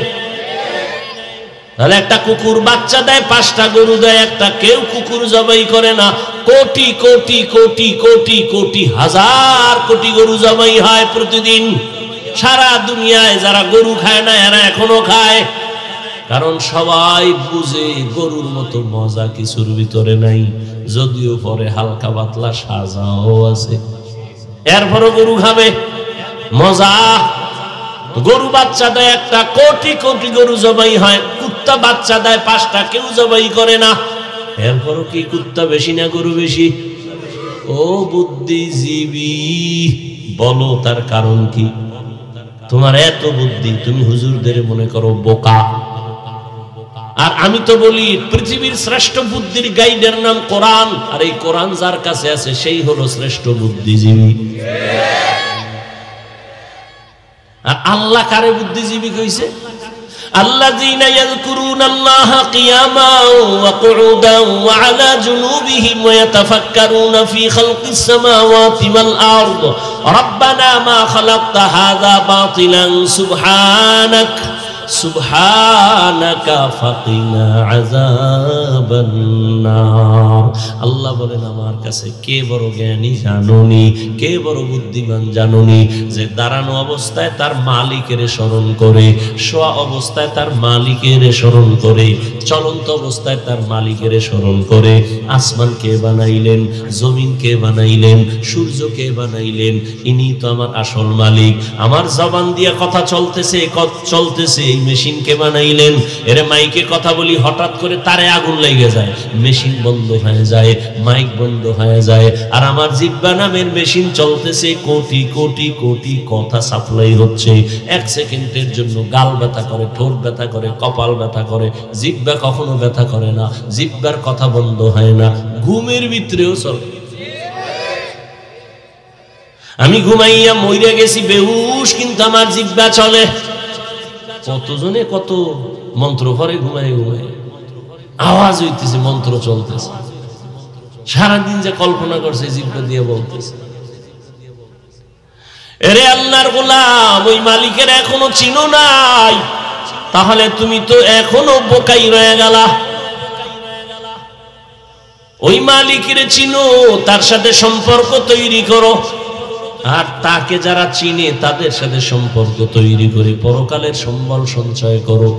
তাহলে একটা কুকুর বাচ্চা দেয়, 5টা গরু দেয় একটা, কেউ কুকুর জবাই করে না। কোটি কোটি কোটি কোটি কোটি হাজার কোটি গরু জবাই হয় প্রতিদিন। সারা দুনিয়ায় যারা গরু খায় না এরা এখনো খায়, কারণ সবাই বুঝে গরুর মতো মজা কিছুর ভিতরে নাই, যদিও পরে হালকা পাতলা সাজাও আছে, এরপরও গরু খাবে। মজা। গরু বাচ্চা দেয় একটা, কোটি কোটি গরু জবাই হয়। কুত্তা বাচ্চা দেয় 5টা, কেউ জবাই করে না, এরপরও কি কুত্তা বেশি না গরু বেশি? ও বুদ্ধিজীবী, বলো তার কারণ কি? তোমার এত বুদ্ধি, তুমি হুজুরদের মনে করো বোকা। আর আমি তো বলি পৃথিবীর শ্রেষ্ঠ বুদ্ধির গাইডের নাম কোরআন, আর এই কোরআন যার কাছে আছে সেই হলো শ্রেষ্ঠ বুদ্ধিজীবী। আর আল্লাহ কারে বুদ্ধিজীবী কইছে? আল্লাযীনা ইয়াযকুরুনাল্লাহা কিয়ামান ওয়া কুউদান ওয়া আলা জুনুবিহিম ওয়া ইয়াতাফাক্কারুনা ফি খালকিস সামাওয়াতি ওয়াল আরদ রাব্বানা মা খালাকতা হাযা বাতিলান সুবহানাকা সুবহানাকা ফাকিনা আযাবান নার। আল্লাহ বলেন আমার কাছে কে বড় জ্ঞানী জানোনি, কে বড় বুদ্ধিমান জানোনি, যে দাঁড়ানো অবস্থায় তার মালিকের স্মরণ করে, শোয়া অবস্থায় তার মালিকের স্মরণ করে, চলন্ত অবস্থায় তার মালিকের স্মরণ করে। আসমান কে বানাইলেন, জমিন কে বানাইলেন, সূর্য কে বানাইলেন, ইনি তো আমার আসল মালিক। আমার জবান দিয়ে কথা চলতেছে, চলতেছে, এই মেশিন কে বানাইলেন? এর মাইকে কথা বলি, হঠাৎ করে তারে আগুন লেগে যায়, মেশিন বন্ধ হয়ে যায়, মাইক বন্ধ হয়ে যায়, আর আমার জিহ্বা নামের মেশিন চলতেছে, কোটি কোটি কোটি কথা সাপ্লাই হচ্ছে। 1 সেকেন্ডের জন্য গাল ব্যথা করে, ঠোঁট ব্যথা করে, কপাল ব্যথা করে, জিহ্বা কখনো ব্যথা করে না, জিহ্বার কথা বন্ধ হয় না, ঘুমের ভিতরেও চলে। আমি ঘুমাইয়া মইরা গেছি বেহুশ, কিন্তু আমার জিহ্বা চলে। কতজনে কত মন্ত্র করে ঘুমায় ঘুমায়, আওয়াজ হইতেছে, মন্ত্র চলতেছে, সারাদিন যে কল্পনা করছে জিহ্বা দিয়ে বলতেছে। এরে আল্লাহর গোলাম, ওই মালিকের এখনো চিনো নাই, তাহলে তুমি তো এখনো বোকাই রয়ে গেলা। ওই মালিকের চিনো, তার সাথে সম্পর্ক তৈরি করো, আর তাকে যারা চিনে তাদের সাথে সম্পর্ক তৈরি করে পরকালের সম্বল সঞ্চয় করো।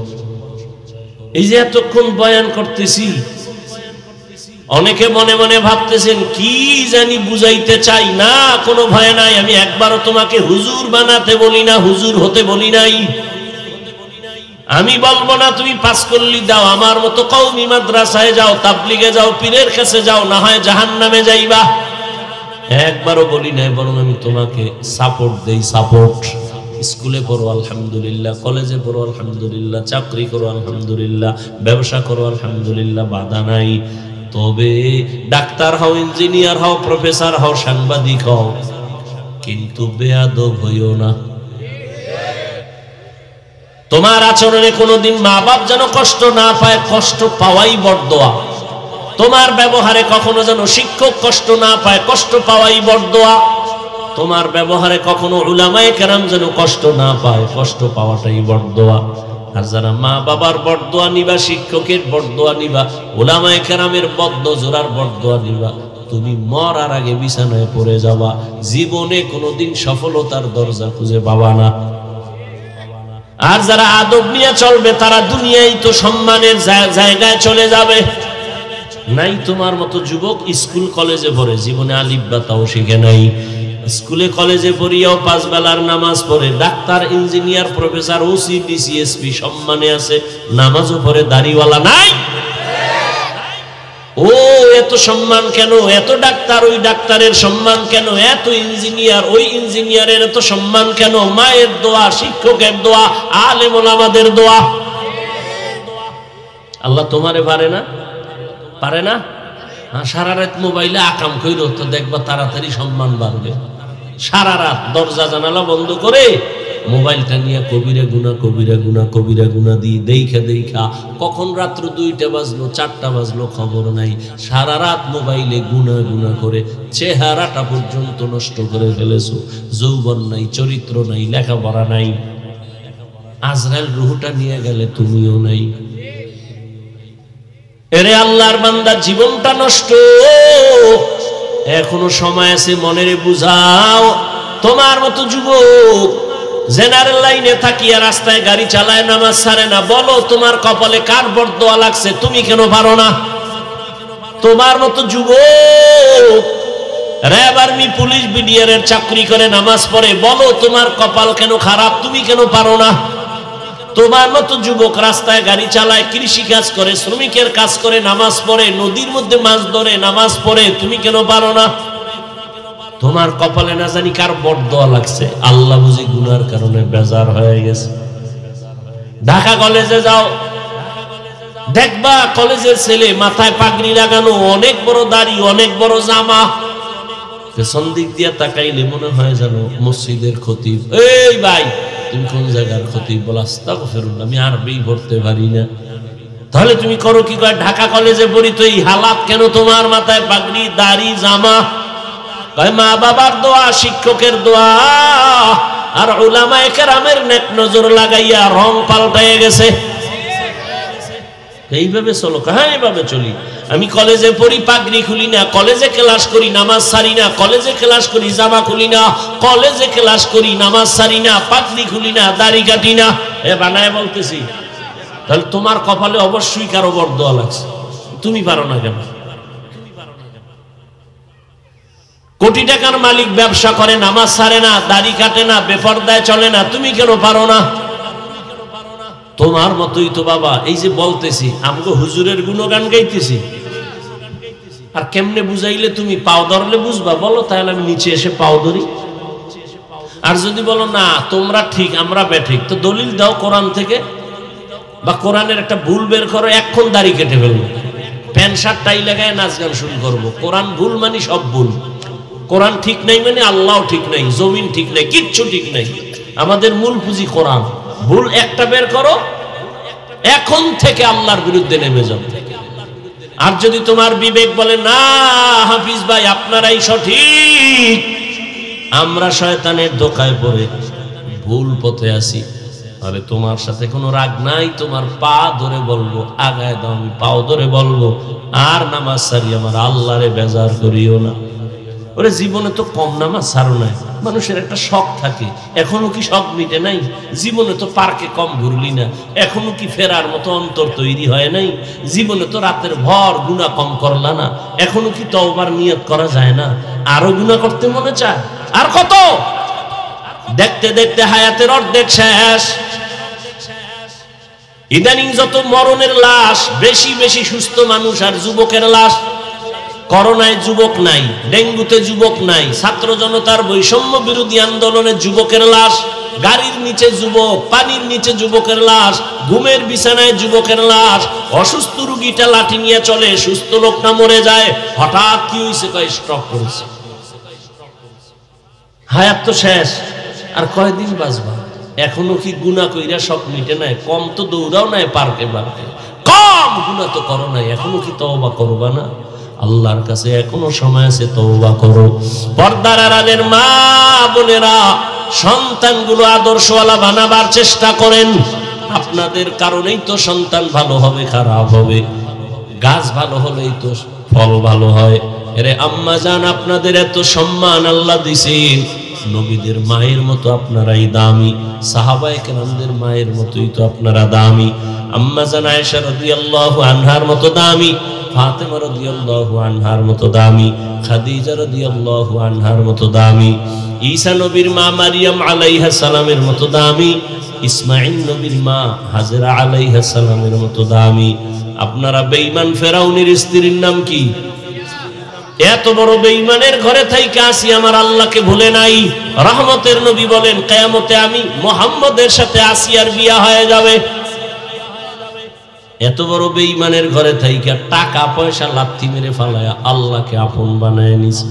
এই যে এতক্ষণ বয়ান করতেছি, অনেকে মনে মনে ভাবতেছেন কি জানি বুঝাইতে চাই। না, কোনো ভয় নাই। আমি একবারও তোমাকে হুজুর বানাতে বলি না, হুজুর হতে বলি নাই। আমি বলবো না তুমি পাস করলি দাও, আমার মতো কওমি মাদ্রাসায় যাও, তাবলিগে যাও, পীরের কাছে যাও, না হয় জাহান্নামে যাইবা। একবারও বলি নাই, বরং আমি তোমাকে সাপোর্ট দেই। সাপোর্ট। স্কুলে পড়ো আলহামদুলিল্লাহ, কলেজে পড়ো আলহামদুলিল্লাহ, চাকরি করো আলহামদুলিল্লাহ, ব্যবসা করো আলহামদুলিল্লাহ, বাধা নাই। তবে ডাক্তার হও, ইঞ্জিনিয়ার হও, প্রফেসর হও, সাংবাদিক হও, কিন্তু বেয়াদব হইও না। তোমার আচরণে কোনোদিন মা বাপ যেন কষ্ট না পায়, কষ্ট পাওয়াই বড়দোয়া। তোমার ব্যবহারে কখনো যেন শিক্ষক কষ্ট না পায়, কষ্ট পাওয়াই বড়দোয়া। তোমার ব্যবহারে কখনো উলামায়ে কেরাম যেন কষ্ট না পায়, কষ্ট পাওয়াটাই বড়দোয়া। আর যারা মা বাবার বড়দোয়া নিবা, শিক্ষকের বড়দোয়া নিবা, উলামায়ে কেরামের বদনজরার বড়দোয়া নিবা, তুমি মরার আগে বিছানায় পড়ে যাবা, জীবনে কোনোদিন সফলতার দরজা খুঁজে পাবা না। আর যারা আদব নিয়ে চলবে তারা দুনিয়ায় তো সম্মানের জায়গায় চলে যাবে। নাই তোমার মতো যুবক স্কুল কলেজে পড়ে, জীবনে আলিফ বা তাও শিখে নাই। স্কুলে কলেজে পড়িয়াও 5 বেলার নামাজ পড়ে, doctor, engineer, professor, OC, DC, SP সম্মানে আছে, নামাজও পড়ে, দাড়িওয়ালা নাই। ও এত সম্মান কেন? এত ডাক্তার, ওই ডাক্তারের সম্মান কেন? এত ইঞ্জিনিয়ার, ওই ইঞ্জিনিয়ারের এত সম্মান কেন? মায়ের দোয়া, শিক্ষকের দোয়া, আলেম ওলামাদের দোয়া। আল্লাহ তোমারে পারে না? পারে না? সারা রাত মোবাইলে আকাম কইরো তো দেখবা তাড়াতাড়ি সম্মান বাড়বে। সারা রাত দরজা জানালা বন্ধ করে মোবাইলটা নিয়ে কবিরা গুনা, কবিরা গুনা, কবিরা গুনা দিয়ে দেখা দেখা কখন রাত্র 2টা বাজলো, 4টা বাজলো খবর নাই। সারা রাত মোবাইলে গুনা গুনা করে চেহারাটা পর্যন্ত নষ্ট করে ফেলেছো। যৌবন নাই, চরিত্র নাই, লেখাপড়া নাই। আজরাইল রুহটা নিয়ে গেলে তুমিও নাই। এরে আল্লাহর বান্দা, জীবনটা নষ্ট, এখনো সময় আছে, মনেরে বুঝাও। তোমার মতো যুবক জেনারেল লাইনে থাকিয়া রাস্তায় গাড়ি চালায়, নামাজ ছাড়ে না, বলো তোমার কপালে কার বরদোয়া লাগছে? তুমি কেন পারো না? তোমার মতো যুবক র্যাব, আর্মি, পুলিশ, বিডিআর এর চাকরি করে, নামাজ পড়ে, বলো তোমার কপাল কেন খারাপ? তুমি কেন পারো না? তোমার মতো যুবক রাস্তায় গাড়ি চালায়, কৃষি কাজ করে, শ্রমিকের কাজ করে, নামাজ পড়ে, নদীর মধ্যে মাছ ধরে, নামাজ পড়ে, তুমি কেন পারো না? তোমার কপালে না জানি কার বরদোয়া লাগছে। আল্লাহ বুঝি গুনার কারণে বেজার হয়ে গেছে। ঢাকা কলেজে যাও, দেখবা কলেজের ছেলে মাথায় পাগড়ি লাগানো, অনেক বড় দাড়ি, অনেক বড় জামা, পেছন দিক দিয়ে তাকাইলে মনে হয় যেন মসজিদের খতিব। এই ভাই, তুমি কোন জায়গার খতিব? বল আস্তাগফিরুল্লাহ, আমি আরবি পড়তে পারি না। তাহলে তুমি করো কি? ঢাকা কলেজে পড়ি তো এই হালাত কেন? তোমার মাথায় পাগড়ি, দাড়ি, জামা। মা বাবার দোয়া, শিক্ষকের দোয়া আর উলামায়ে কেরামের নেক নজর লাগাইয়া রং পাল্টায় গেছে। এইভাবে চলো? হ্যাঁ, এইভাবে চলি। আমি কলেজে পড়ি, পাগড়ি খুলি না, কলেজে ক্লাস করি, নামাজ ছাড়ি না, কলেজে ক্লাস করি, জামা খুলি না, কলেজে ক্লাস করি, নামাজ ছাড়ি না, পাগড়ি খুলি না, দাড়ি কাটি না। এ বানায় বলতেছি। তাহলে তোমার কপালে অবশ্যই কারো বরদোয়া লাগছে। তুমি পারো না কেন? কোটি টাকার মালিক ব্যবসা করে, নামাজ ছাড়ে না, দাড়ি কাটে না, বেপরদায় চলে না, তুমি কেন পারো না? তোমার মতোই তো বাবা। এই যে বলতেছি, আমগো হুজুরের গুণগান গাইতেছি, আর কেমনে বুঝাইলে তুমি পাও ধরলে বুঝবা? বলো, তাহলে আমি নিচে এসে পাও ধরি। আর যদি বলো না তোমরা ঠিক আমরা বেঠিক, তো দলিল দাও কোরআন থেকে, বা কোরআনের একটা ভুল বের করো, এখন দাড়ি কেটে ফেলবো, প্যান্ট শার্ট টাই লাগায় নাচ গান শুরু করবো। কোরআন ভুল মানে সব ভুল। কোরআন ঠিক নাই মানে আল্লাহ ঠিক নাই, জমিন ঠিক নাই, কিচ্ছু ঠিক নাই। আমাদের মূল পুঁজি কোরআন। ভুল একটা বের করো, এখন থেকে আল্লাহর বিরুদ্ধে নেমে যাও। আর যদি তোমার বিবেক বলে না হাফিজ ভাই আপনারাই সঠিক, আমরা শয়তানের ধোঁকায় পড়ে ভুল পথে আছি, তাহলে তোমার সাথে কোনো রাগ নাই। তোমার পা ধরে বলবো, আগায় দাও, আমি পাও ধরে বলবো, আর নামাজ সারি আমার আল্লাহরে বেজার করিও না। ওরে জীবনে তো কম নামাজ ছাড়ো নাই, মানুষের একটা শখ থাকে, এখনো কি শখ মিটে নাই? জীবনে তো পার্কে কম ঘুরলি না, এখনো কি ফেরার মতো অন্তর তৈরি হয় নাই? জীবনে তো রাতের ভর গুনাহ কম করলা না, এখনো কি তওবার নিয়ত করা যায় না? আরো গুনাহ করতে মনে চায়? আর কত? দেখতে দেখতে হায়াতের অর্ধেক শেষ। ইদানিং যত মরণের লাশ, বেশি বেশি সুস্থ মানুষ আর যুবকের লাশ। করোনায় যুবক নাই, ডেঙ্গুতে যুবক নাই, ছাত্র জনতার বৈষম্য বিরোধী আন্দোলনে যুবকের লাশ, গাড়ির নিচে যুবক, পানির নিচে যুবকের লাশ, ঘুমের বিছানায় যুবকের লাশ। অসুস্থ রোগীটা লাঠি নিয়ে চলে, সুস্থ লোকটা মরে যায়। হঠাৎ কি হয়েছে? কয় স্ট্রোক করেছে। হায়াত তো শেষ, আর কয়দিন বাঁচবা? এখনো কি গুনাহ কইরা সব মিটে নাই? কম তো দৌড়াও নাই পার্কে পার্কে, কম গুনাহ তো করো নাই, এখনো কি তওবা করবা না? আল্লাহর কাছে এখনো সময় আছে, তওবা করো। পর্দার আড়ালের মা বোনেরা, সন্তানগুলো আদর্শওয়ালা বানাবার চেষ্টা করেন। আপনাদের কারণেই তো সন্তান ভালো হবে, খারাপ হবে। গাছ ভালো হলেই তো ফল ভালো হয়। এরে আম্মা জান, আপনাদের এত সম্মান আল্লাহ দিছেন, নবীদের মায়ের মতো আপনারাই দামি, সাহাবায়ে কেরামদের মায়ের মতোই তো আপনারা দামি। আম্মা জান আয়েশা রাদিয়াল্লাহু আনহার মতো দামি, ফাতেমা রাদিয়াল্লাহু আনহার মতো দামি, খাদিজা রাদিয়াল্লাহু আনহার মতো দামি, ঈসা নবীর মা মারিয়াম আলাইহা সালামের মতো দামি, ইসমাঈল নবীর মা হাজেরা আলাইহা সালামের মতো দামি। আপনারা বেঈমান ফেরাউনের স্ত্রীর নাম কি? এত বড় বেঈমানের ঘরে থাইকা আসি আমার আল্লাহকে ভুলে নাই। রহমতের নবী বলেন, কিয়ামতে আমি মুহাম্মদের সাথে আসিয়ার বিয়া হয়ে যাবে। এত বড় বেঈমানের ঘরে থাইকা টাকা পয়সা লাথি মেরে ফালায়া আল্লাহকে আপন বানায় নিছে।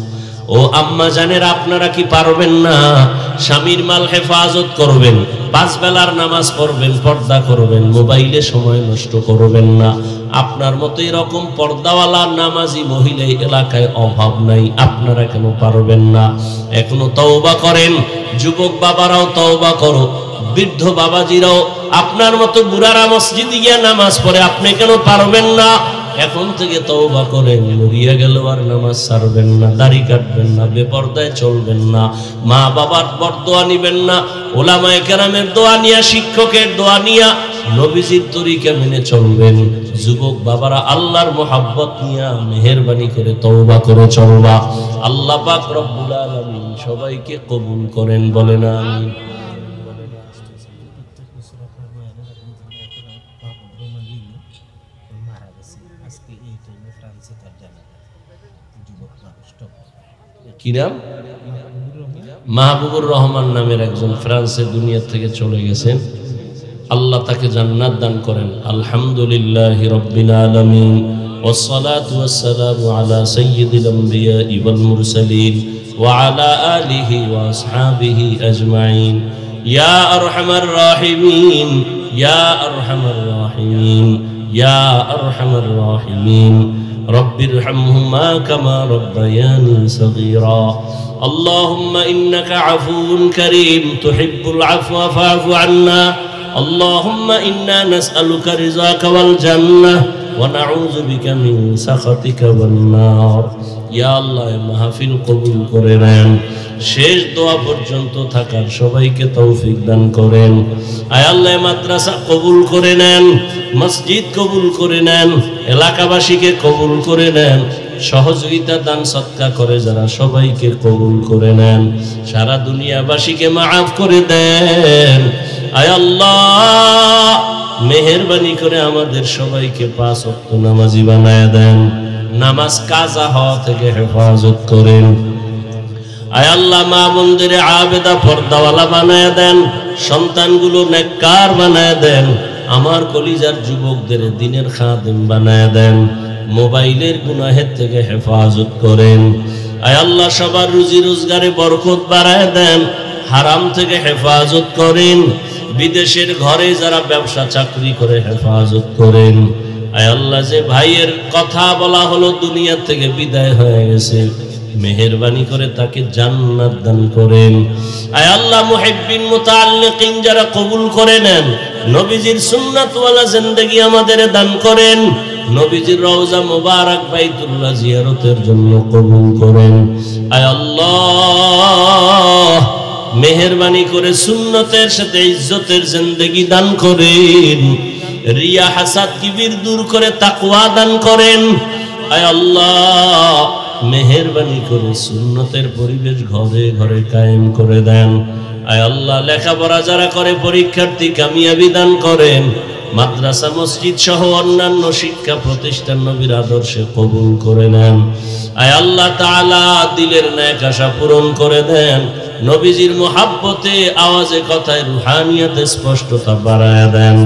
ও আম্মা জানের, আপনারা কি পারবেন না? স্বামীর মাল হেফাজত করবেন, 5 বেলার নামাজ পড়বেন, পর্দা করবেন, মোবাইলে সময় নষ্ট করবেন না। আপনার মতো এরকম পর্দাওয়ালা নামাজি মহিলা এলাকায় অভাব নাই, আপনারা কেন পারবেন না? এখনো তওবা করেন। যুবক বাবারাও তওবা করো, বৃদ্ধ বাবাজিরাও, আপনার মতো বুড়ারা মসজিদে গিয়ে নামাজ পড়ে, আপনি কেন পারবেন না? এখন থেকে তওবা করেন। মরিয়া গেল আর নামাজ ছাড়বেন না, দাড়ি কাটবেন না, বেপরদায় চলবেন না, মা বাবার বরদোয়া নিবেন না, ওলামায়ে কেরামের দোয়া নিয়া, শিক্ষকের দোয়া নিয়া নবীজির তরিকা মেনে চলবেন। যুবক বাবারা আল্লাহর মোহাব্বত নিয়া মেহেরবানি করে তওবা করে চলবা। আল্লাহ পাক রব্বুল আলামিন সবাইকে কবুল করেন, বলেন আমিন। কি নাম? মাহবুবুর রহমান নামের একজন ফ্রান্সে দুনিয়া থেকে চলে গেছেন। আল্লাহ তাকে জান্নাত দান করেন। আলহামদুলিল্লাহি রাব্বিল আলামিন, ওয়াসসালাতু ওয়াসসালামু আলা সাইয়্যিদিল আমবিয়াই ওয়াল মুরসালিন ওয়া আলা আলিহি ওয়া আসহাবিহি আজমাইন। ইয়া আরহামার রাহিমিন, ইয়া আরহামার রাহিমিন, ইয়া আরহামার রাহিমিন। রব্বিরহামহুমা কামা রব্বায়ানি সগীরা। আল্লাহুম্মা ইন্নাকা আফুউন কারীম তুহিব্বুল আফওয়া ফা'ফু আন্না। اللهم إنا نسألك رضاك والجنة ونعوذ بك من سخطك والنار. يا الله মাহফিল কবুল করে নেন। শেষ দোয়া পর্যন্ত থাকার সবাইকে তৌফিক দান করেন। আয় আল্লাহ মাদ্রাসা কবুল করে নেন, মসজিদ কবুল করে নেন, এলাকাবাসীকে কবুল করে নেন, সহযোগিতা দান সৎকা করে যারা সবাইকে কবুল করে নেন, সারা দুনিয়াবাসীকে মাফ করে দেন। আয় আল্লাহ মেহেরবানি করে আমাদের সবাইকে 5 ওয়াক্ত নামাজি বানায় দেন, নামাজ কাজা হওয়া থেকে হেফাজত করেন। আয় আল্লাহ মা বোনদের আবেদা পর্দাওয়ালা বানায় দেন, সন্তানগুলো নেককার বানায় দেন, আমার কলিজার যুবকদের দ্বীনের খাদেম বানায় দেন, মোবাইলের গুনাহের থেকে হেফাজত করেন। আয় আল্লাহ সবার রুজি রোজগারে বরকত বাড়ায় দেন, হারাম থেকে হেফাজত করেন, বিদেশের ঘরে যারা ব্যবসা চাকরি করে হেফাজত করেন। আয় আল্লাহ যে ভাইয়ের কথা বলা হলো দুনিয়া থেকে বিদায় হয়ে গেছে, মেহেরবানি করে তাকে জান্নাত দান করেন। আয় আল্লাহ মুহিব্বিন মুতাআল্লিকিন যারা কবুল করে নেন, নবীজির সুন্নাত ওয়ালা জিন্দেগি আমাদের দান করেন। নবীজির রওজা মুবারক বাইতুল্লাহ জিয়ারতের জন্য কবুল করেন। আয় আল্লাহ, মেহেরবানি করে সুন্নতের সাথে ইজ্জতের জিন্দেগি দান করেন। রিয়া হাসাদ কিবির দূর করে তাকওয়া দান করেন। আয় আল্লাহ, মেহেরবানি করে সুন্নতের পরিবেশ ঘরে ঘরে কায়েম করে দেন। আয় আল্লাহ, লেখাপড়া যারা করে পরীক্ষার্থী কামিয়াবি দান করেন। মাদ্রাসা মসজিদ সহ অন্যান্য শিক্ষা প্রতিষ্ঠান নবীর আদর্শে কবুল করে নেন। আয় আল্লাহ তাআলা, দিলের নেক আশা পূরণ করে দেন। নবীজির মুহাব্বতে আওয়াজে কথায় রুহানিয়াতে স্পষ্টতা বাড়ায়া দেন।